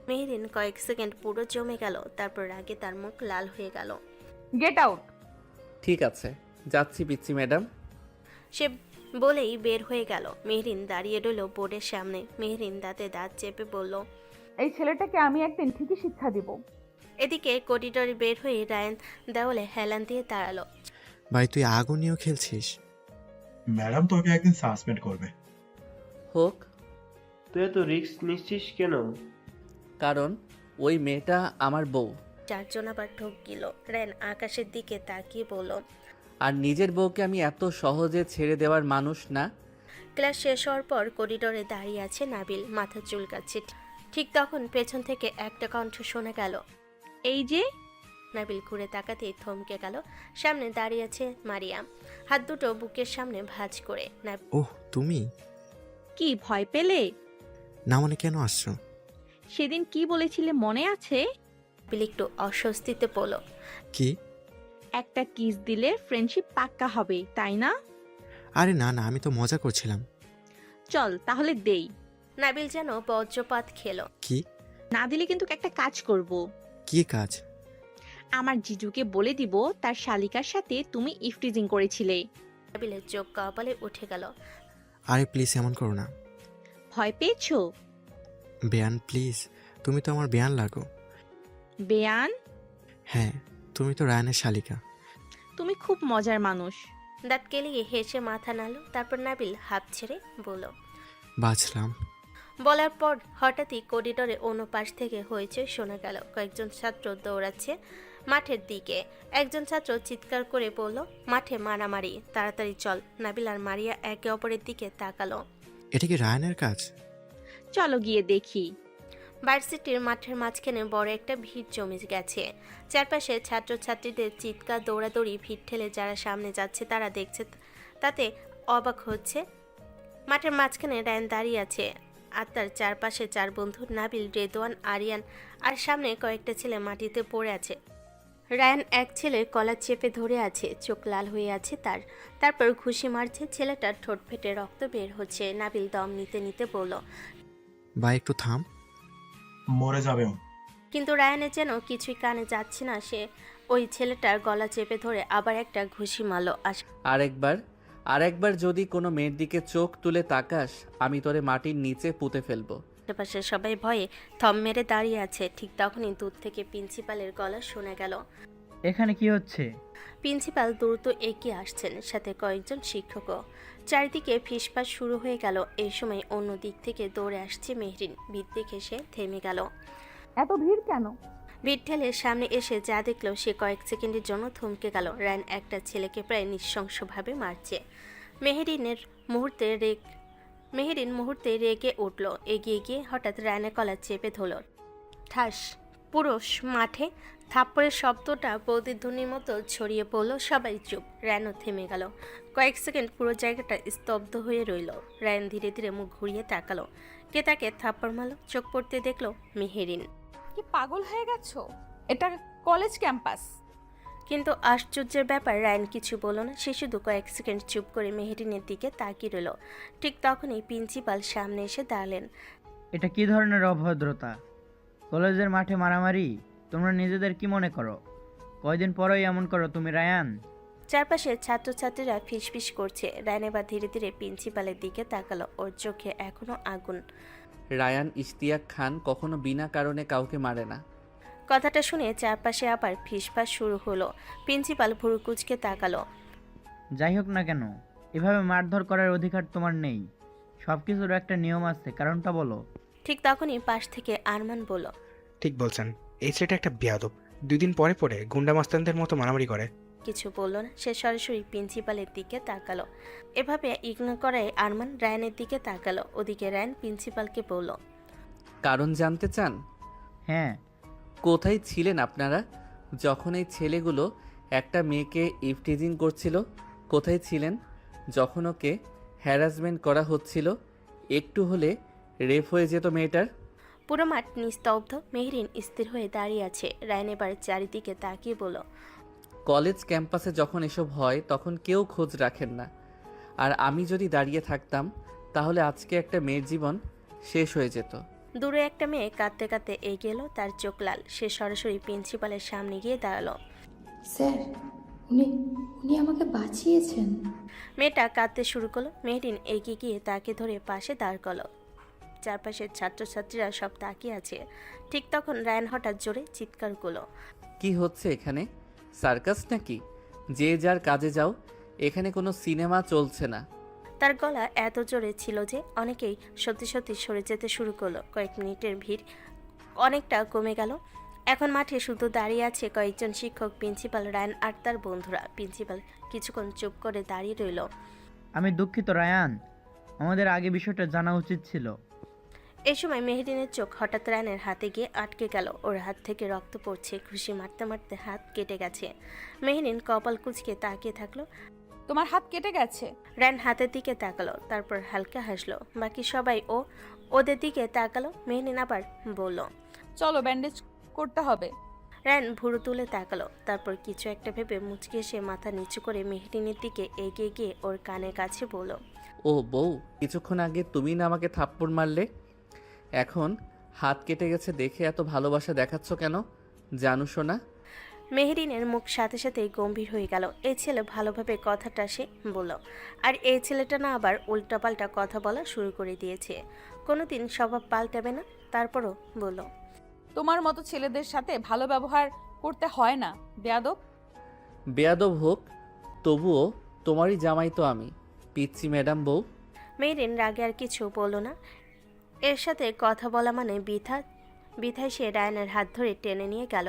মেহরিন কয়েক সেকেন্ড পুরো জমে গেল, তারপর রাগে তার মুখ লাল হয়ে গেল। Get out. ঠিক আছে, যাচ্ছি পিচ্ছি ম্যাডাম। সে বলেই বের হয়ে গেল। মেহরিন দাঁড়িয়ে রইল বোর্ডের সামনে। মেহরিন দাঁতে দাঁত চেপে বলল, এই ছেলেটাকে আমি একদিন ঠিকই শিক্ষা দিব। এদিকে করিডোরে বের হয়ে রায়ান দেওয়ালে হেলান দিয়ে দাঁড়ালো। ভাই তুই আগুন নিয়েও খেলছিস? ম্যাডাম তোকে একদিন সাসপেন্ড করবে। হোক। তুই এত রিস্ক নিচ্ছিস কেন? কারণ ওই মেয়েটা আমার বউ। চারজন আবার ঢোক গেল। রায়ান আকাশের দিকে তাকিয়ে বলল, আর নিজের বউকে আমি এত সহজে ছেড়ে দেওয়ার মানুষ না। ক্লাস শেষ হওয়ার পর করিডোরে দাঁড়িয়ে আছে নাবিল, মাথা চুলকাচ্ছে। ঠিক তখন পেছন থেকে একটা কণ্ঠ শোনা গেল, এই যে। নাবিল ঘুরে তাকাতেই থমকে গেল। সামনে দাঁড়িয়ে আছে মারিয়াম, হাত দুটো বুকের সামনে ভাঁজ করে। ওহ তুমি? কি ভয় পেলে? না মানে কেন আসছো? সেদিন কি বলেছিলে মনে আছে? নাবিল একটু অস্বস্তিতে পড়ল। কি? একটা কিস দিলে ফ্রেন্ডশিপ পাক্কা হবে, তাই না? আরে না না, আমি তো মজা করছিলাম। চল তাহলে দেই। নাবিল যেন বজ্রপাত খেলো। কি? না দিলে কিন্তু একটা কাজ করব। কি কাজ? আমার জিজুকে বলে দিব তার শালিকার সাথে তুমি ইফটিজিং করেছিলে। নাবিলের চোখ কপালে উঠে গেল। আরে প্লিজ এমন করো না। ভয় পেয়েছো? বেয়ান প্লিজ, তুমি তো আমার বেয়ান লাগো। বেয়ান? হ্যাঁ, তুমি তো রায়ানের শালিকা। তুমি খুব মজার মানুষ। দাঁত কেলিয়ে হেসে মাথা নাড়ল। তারপর নাবিল হাত ছেড়ে বলল, বাঁচলাম। বলার পর হঠাৎই করিডোরে অন্য পাশ থেকে হয়েছে শোনা গেল। কয়েকজন ছাত্র দৌড়াচ্ছে। মাঠের দিকে। একজন ছাত্র চিৎকার করে বলল, মাঠে মারামারি, তাড়াতাড়ি চল। নাবিল আর মারিয়া একে অপরের দিকে তাকালো। এটা কি রায়ানের কাজ? চলো গিয়ে দেখি। ভার্সিটির মাঠের মাঝখানে বড় একটা ভিড় জমে গেছে। চারপাশে ছাত্রছাত্রীদের চিৎকার, দৌড়াদৌড়ি, ভিড় ঠেলে যারা সামনে যাচ্ছে তারা দেখছে, তাতে অবাক হচ্ছে। মাঠের মাঝখানে রায়ান দাঁড়িয়ে আছে, আর তার চারপাশে 4 বন্ধু নাবিল, রেদওয়ান, আরিয়ান, আর সামনে কয়েকটা ছেলে মাটিতে পড়ে আছে। রায়ান এক ছেলের কলার চেপে ধরে আছে, চোখ লাল হয়ে আছে তার। তারপর ঘুষি মারছে, ছেলেটার ঠোঁট ফেটে রক্ত বের হচ্ছে। নাবিল দম নিতে নিতে বলল, ভাই একটু থাম। মরে যাবে ও। কিন্তু রায়ানের যেন কিছুই কানে যাচ্ছে না। সে ওই ছেলেটার গলা চেপে ধরে আবার একটা ঘুষি মারল। আরেকবার যদি কোনো মেয়ের দিকে চোখ তুলে তাকাস, আমি তোরে মাটির নিচে পুঁতে ফেলবো। আশেপাশে সবাই ভয়ে থম মেরে দাঁড়িয়ে আছে। ঠিক তখনই দূর থেকে প্রিন্সিপালের গলা শোনা গেল। এখানে কি হচ্ছে? প্রিন্সিপাল দ্রুত এগিয়ে আসছেন, সাথে কয়েকজন শিক্ষকও। চারিদিকে ফিসফাস শুরু হয়ে গেল। এই সময় অন্য দিক থেকে দৌড়ে আসছে মেহরিন। ভিড় দেখে সে থেমে গেল। এত ভিড় কেন? ভিড় ঠেলে সামনে এসে যা দেখলো সে কয়েক সেকেন্ডের জন্য থমকে গেল। রায়ান একটা ছেলেকে প্রায় নৃশংসভাবে মারছে। মেহেরিন মুহূর্তে রেগে উঠল। এগিয়ে গিয়ে হঠাৎ রায়ানের কলার চেপে ধরল। ঠাস! পুরো মাঠে থাপ্পড়ের শব্দটা প্রতিধ্বনির মতো ছড়িয়ে পড়ল। সবাই চুপ। রায়ানও থেমে গেল। কয়েক সেকেন্ড পুরো জায়গাটা স্তব্ধ হয়ে রইল। রায়ান ধীরে ধীরে মুখ ঘুরিয়ে তাকালো। কে তাকে থাপ্পড় মারল? চোখ পড়তে দেখলো মেহেরিন। কি পাগল হয়ে গেছো? এটা কলেজ ক্যাম্পাস। কিন্তু আশ্চর্যের ব্যাপার, রায়ান কিছু বলল না। সে শুধু কয়েক সেকেন্ড চুপ করে মেহেরিনের দিকে তাকিয়ে রইল। ঠিক তখনই প্রিন্সিপাল সামনে এসে দাঁড়ালেন। এটা কি ধরনের অভদ্রতা? কলেজের মাঠে মারামারি? তোমরা নিজেদের কি মনে করো? কয়দিন পরেই এমন করো তুমি, রায়ান? চারপাশে ছাত্রছাত্রীরা ফিসফিস করছে। রায়ান এবার ধীরে ধীরে প্রিন্সিপালের দিকে তাকালো। ওর চোখে এখনো আগুন। রায়ান ইশতিয়াক খান কখনো বিনা কারণে কাউকে মারে না। কথাটা শুনে চারপাশে আবার ফিসফাস শুরু হলো। প্রিন্সিপাল ভুরু কুঁচকে তাকালো। যাই হোক না কেন, এভাবে মারধর করার অধিকার তোমার নেই। সব কিছুর একটা নিয়ম আছে, কারণটা বলো। ঠিক তখনই পাশ থেকে আরমান বলল, ঠিক বলছেন, এই ছেলেটা একটা বেয়াদব। 2 দিন পরে পরে গুন্ডা মাস্তানদের মতো মারামারি করে। কিছু বলল না। সে সরাসরি প্রিন্সিপালের দিকে তাকালো। এভাবে ইগনোর করায় আরমান রায়ানের দিকে তাকালো। ওদিকে রায়ান প্রিন্সিপালকে বলল, কারণ জানতে চান? হ্যাঁ। কোথায় ছিলেন আপনারা যখন এই ছেলেগুলো একটা মেয়েকে ইফটিজিং করছিল? কোথায় ছিলেন যখন ওকে হ্যারাসমেন্ট করা হচ্ছিল? একটু হলে রেপ হয়ে যেত মেয়েটার। পুরো মাঠ নিস্তব্ধ। মেহরিন স্থির হয়ে দাঁড়িয়ে আছে। রায়ান এবার চারিদিকে তাকিয়ে বলল, কলেজ ক্যাম্পাসে যখন এসব হয় তখন কেউ খোঁজ রাখেন না। আর আমি যদি দাঁড়িয়ে থাকতাম তাহলে আজকে একটা মেয়ের জীবন শেষ হয়ে যেত। দূরে একটা মেয়ে কাঁদতে কাঁদতে এগিয়ে এলো। তার চোখ লাল। সে সরাসরি প্রিন্সিপালের সামনে গিয়ে দাঁড়ালো। স্যার, উনি আমাকে বাঁচিয়েছেন। মেয়েটা কাঁদতে শুরু করলো। মেহরিন এগিয়ে গিয়ে তাকে ধরে পাশে দাঁড় করলো। চারপাশের ছাত্রছাত্রীরা সব তাকিয়ে আছে। ঠিক তখন রায়ান হঠাৎ জোরে চিৎকার করলো, কি হচ্ছে এখানে? সার্কাস নাকি? যে যার কাজে যাও, এখানে কোনো সিনেমা চলছে না। তার গলা এত জোরে ছিল যে অনেকেই সত্যি সত্যি সরে যেতে শুরু করলো। কয়েক মিনিটের ভিড় অনেকটা কমে গেল। এখন মাঠে শুধু দাঁড়িয়ে আছে কয়েকজন শিক্ষক, প্রিন্সিপাল, রায়ান আর তার বন্ধুরা। প্রিন্সিপাল কিছুক্ষণ চুপ করে দাঁড়িয়ে রইল। আমি দুঃখিত রায়ান, আমাদের আগে বিষয়টা জানা উচিত ছিল। এই সময় মেহরিনের চোখ হঠাৎ রায়ানের হাতে গিয়ে আটকে গেল। ওর হাত থেকে রক্ত পড়ছে। ঘুষি মারতে মারতে হাত কেটে গেছে। মেহরিন কপাল কুঁচকে তাকিয়ে থাকলো। তোমার হাত কেটে গেছে? রায়ান হাতের দিকে তাকালো, তারপর হালকা হাসলো। বাকি সবাই ওদের দিকে তাকালো। মেহরিন আবার বলল, চলো ব্যান্ডেজ করতে হবে। রায়ান ভুরু তুলে তাকালো, তারপর কিছু একটা ভেবে মুচকে এসে মাথা নিচু করে মেহরিনের দিকে এগিয়ে গিয়ে ওর কানের কাছে বলল, ও বউ, কিছুক্ষণ আগে তুমি না আমাকে থাপ্পড় মারলে? এখন হাত কেটে গেছে দেখে এত ভালোবাসা দেখাচ্ছ কেন জানু শোনা? মেহরিনের মুখ সাথে সাথেই গম্ভীর হয়ে গেল। এই ছেলে ভালোভাবে কথাটা সে বলল, আর এই ছেলেটা না আবার উল্টাপাল্টা কথা বলা শুরু করে দিয়েছে। কোনোদিন স্বভাব পাল্টাবে না। তারপরও বলল, তোমার মতো ছেলেদের সাথে ভালো ব্যবহার করতে হয় না, বেয়াদব। বেয়াদব হোক, তবুও তোমারই জামাই তো আমি, পিচ্ছি ম্যাডাম বউ। মেহরিন রাগে আর কিছু বলল না। এর সাথে কথা বলা মানে বৃথায় সে রায়ানের হাত ধরে টেনে নিয়ে গেল।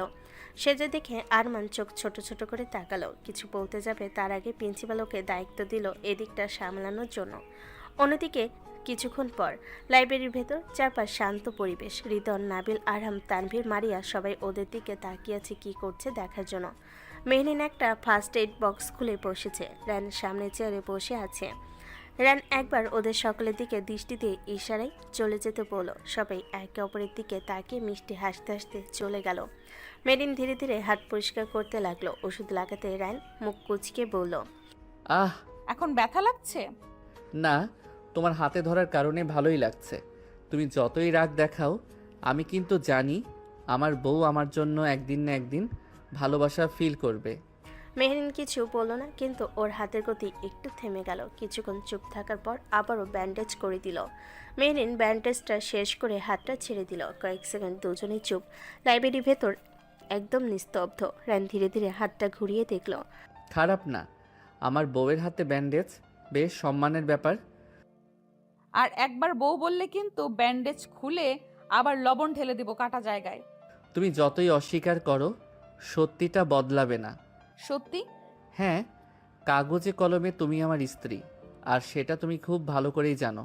সেজে দেখে আরমান চোখ ছোট ছোট করে তাকালো। কিছু বলতে যাবে তার আগে প্রিন্সিপাল ওকে দায়িত্ব দিল এদিকটা সামলানোর জন্য। অন্যদিকে কিছুক্ষণ পর লাইব্রেরির ভেতর চারপাশ শান্ত পরিবেশ। রিদন, নাবিল, আরহাম, তানভীর, মারিয়া সবাই ওদের দিকে তাকিয়ে আছে কি করছে দেখার জন্য। মেহরিন একটা ফার্স্ট এইড বক্স খুলে বসেছে। রান সামনে চেয়ারে বসে আছে। রান একবার ওদের সকলের দিকে দৃষ্টি দিয়ে ইশারায় চলে যেতে বলল। সবাই একে অপরের দিকে তাকিয়ে মিষ্টি হাসতে হাসতে চলে গেল। মেরিন ধীরে ধীরে হাত পরিষ্কার করতে লাগলো। ওষুধ লাগাতে রান মুখ কুচকে বলল, আহ এখন ব্যথা লাগছে? না, তোমার হাতে ধরার কারণে ভালোই লাগছে। তুমি যতই রাগ দেখাও, আমি কিন্তু জানি আমার বউ আমার জন্য একদিন না একদিন ভালোবাসা ফিল করবে। মেহরিন কিছু বলল না, কিন্তু ওর হাতের গতি একটু থেমে গেল। কিছুক্ষণ চুপ থাকার পর আবারও ব্যান্ডেজ করে দিল। মেহরিন ব্যান্ডেজটা শেষ করে হাতটা ছেড়ে দিল। কয়েক সেকেন্ড দুজনেই চুপ। লাইব্রেরির ভেতর একদম নিস্তব্ধ। রান ধীরে ধীরে হাতটা ঘুরিয়ে দেখল। খারাপ না, আমার বউয়ের হাতে ব্যান্ডেজ বেশ সম্মানের ব্যাপার। আর একবার বউ বললে কিন্তু ব্যান্ডেজ খুলে আবার লবণ ঢেলে দিব কাটা জায়গায়। তুমি যতই অস্বীকার করো, সত্যিটা বদলাবে না। সত্যি? হ্যাঁ, কাগজে কলমে তুমি আমার স্ত্রী, আর সেটা তুমি খুব ভালো করেই জানো।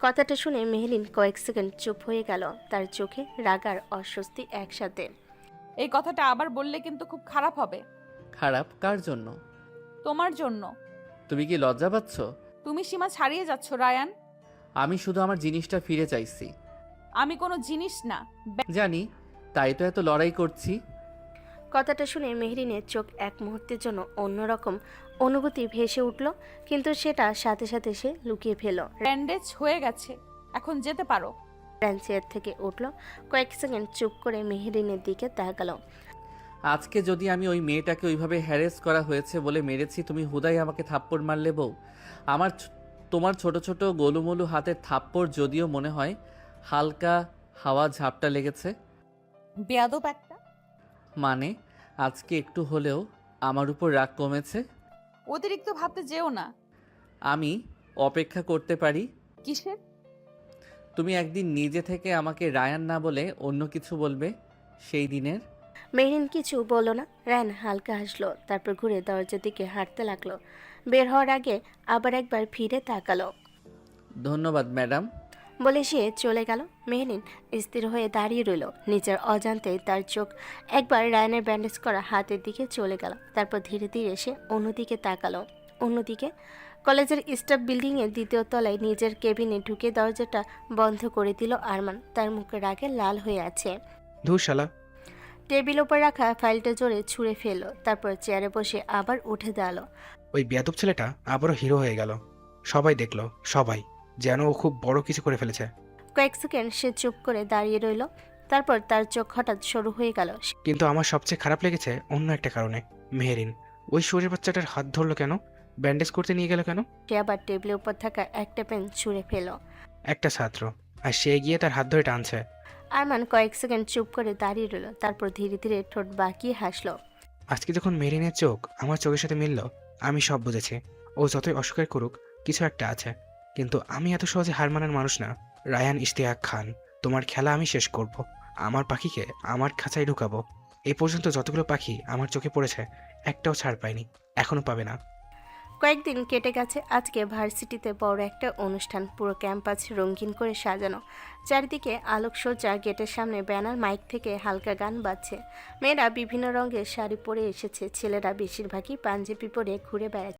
কথাটা শুনে মেহরিন কয়েক সেকেন্ড চুপ হয়ে গেল। তার চোখে রাগ আর অস্বস্তি একসাথে। এই কথাটা আবার বললে কিন্তু খুব খারাপ হবে। খারাপ কার জন্য? তোমার জন্য। তুমি কি লজ্জা পাচ্ছ? তুমি সীমা ছাড়িয়ে যাচ্ছ রায়ান। আমি শুধু আমার জিনিসটা ফিরে চাইছি। আমি কোনো জিনিস না। জানি, তাই তো এত লড়াই করছি। কথাটা শুনে মেহরিনের চোখ এক মুহূর্তের জন্য অন্যরকম অনুভূতি ভেসে উঠল, কিন্তু সেটা সাথে সাথে সে লুকিয়ে ফেল। ব্যান্ডেজ হয়ে গেছে, এখন যেতে পারো। রান চেয়ার থেকে উঠল। কয়েক সেকেন্ড চুপ করে মেহরিনের দিকে তাকালো। আজকে যদি আমি ওই মেয়েটাকে ওইভাবে হ্যারেস করা হয়েছে বলে মেরেছি, তুমি হুদাই আমাকে থাপ্পড় মারলে বউ? তোমার ছোট ছোট গোলুমলু হাতের থাপ্পড় যদিও মনে হয় হালকা হাওয়া ঝাপটা লেগেছে। বেয়াদব একটা। মানে আজকে একটু হলেও আমার উপর রাগ কমেছে? অতিরিক্ত ভাবতে যেও না। আমি অপেক্ষা করতে পারি। কিসের? তুমি একদিন নিজে থেকে আমাকে রায়ান না বলে অন্য কিছু বলবে, সেই দিনের। মেহরিন কিছু বলল না। রায়ন হালকা হাসলো, তারপর ঘুরে দরজার দিকে হাঁটতে লাগলো। বের হওয়ার আগে আবার একবার ফিরে তাকালো। ধন্যবাদ ম্যাডাম বলে সে চলে গেল। মেহরিন স্থির হয়ে দাঁড়িয়ে রইল। নিজের অজান্তে তার চোখ একবার রায়নের ব্যান্ডেজ করা হাতের দিকে চলে গেল। তারপর ধীরে ধীরে সে অন্যদিকে তাকালো। অন্যদিকে কলেজের স্টাফ বিল্ডিংয়ের দ্বিতীয় তলায় নিজের কেবিনে ঢুকে দরজাটা বন্ধ করে দিল আরমান। তার মুখে রাগে লাল হয়ে আছে। ধুর শালা। টেবিল ওপর রাখা ফাইলটা জোরে ছুঁড়ে ফেললো। তারপর চেয়ারে বসে আবার উঠে দাঁড়ালো। ওই বেয়াদব ছেলেটা আবারও হিরো হয়ে গেল। সবাই দেখলো, সবাই যেন ও খুব বড় কিছু করে ফেলেছে। কয়েক সেকেন্ড সে চুপ করে দাঁড়িয়ে রইল। তারপর তার চোখ হঠাৎ সরু হয়ে গেল। কিন্তু আমার সবচেয়ে খারাপ লেগেছে অন্য একটা কারণে। মেহরিন ওই শরীর বাচ্চাটার হাত ধরলো কেন? ব্যান্ডেজ করতে নিয়ে গেল কেন? সে আবার টেবিলের উপর থাকা একটা পেন ছুঁড়ে ফেলো। একটা ছাত্র, আর সে গিয়ে তার হাত ধরে টানছে। আরমান কয়েক সেকেন্ড চুপ করে দাঁড়িয়ে রইল। তারপর ধীরে ধীরে ঠোঁট বাঁকিয়ে হাসলো। আজকে যখন মেহরিনের চোখ আমার চোখের সাথে মিলল, আমি সব বুঝেছি। ও যতই অস্বীকার করুক, কিছু একটা আছে। কিন্তু আমি এত সহজে হার মানার মানুষ না। রায়ান ইশতিয়াক খান, তোমার খেলা আমি শেষ করব। আমার পাখিকে আমার খাঁচায় ঢুকাবো। এই পর্যন্ত যতগুলো পাখি আমার চোখে পড়েছে, একটাও ছাড় পায়নি, এখনো পাবে না। কয়েকদিন কেটে গেছে। আজকে ভার্সিটিতে বড় একটা অনুষ্ঠান। পুরো ক্যাম্পাস রঙিন করে সাজানো। চারিদিকে আলোকসজ্জা। গেটের সামনে ব্যানার, মাইক থেকে হালকা গান বাজছে। মেয়েরা বিভিন্ন রঙের শাড়ি পরে এসেছে। ছেলেরা বেশিরভাগই পাঞ্জাবি পরে ঘুরে বেড়াচ্ছে।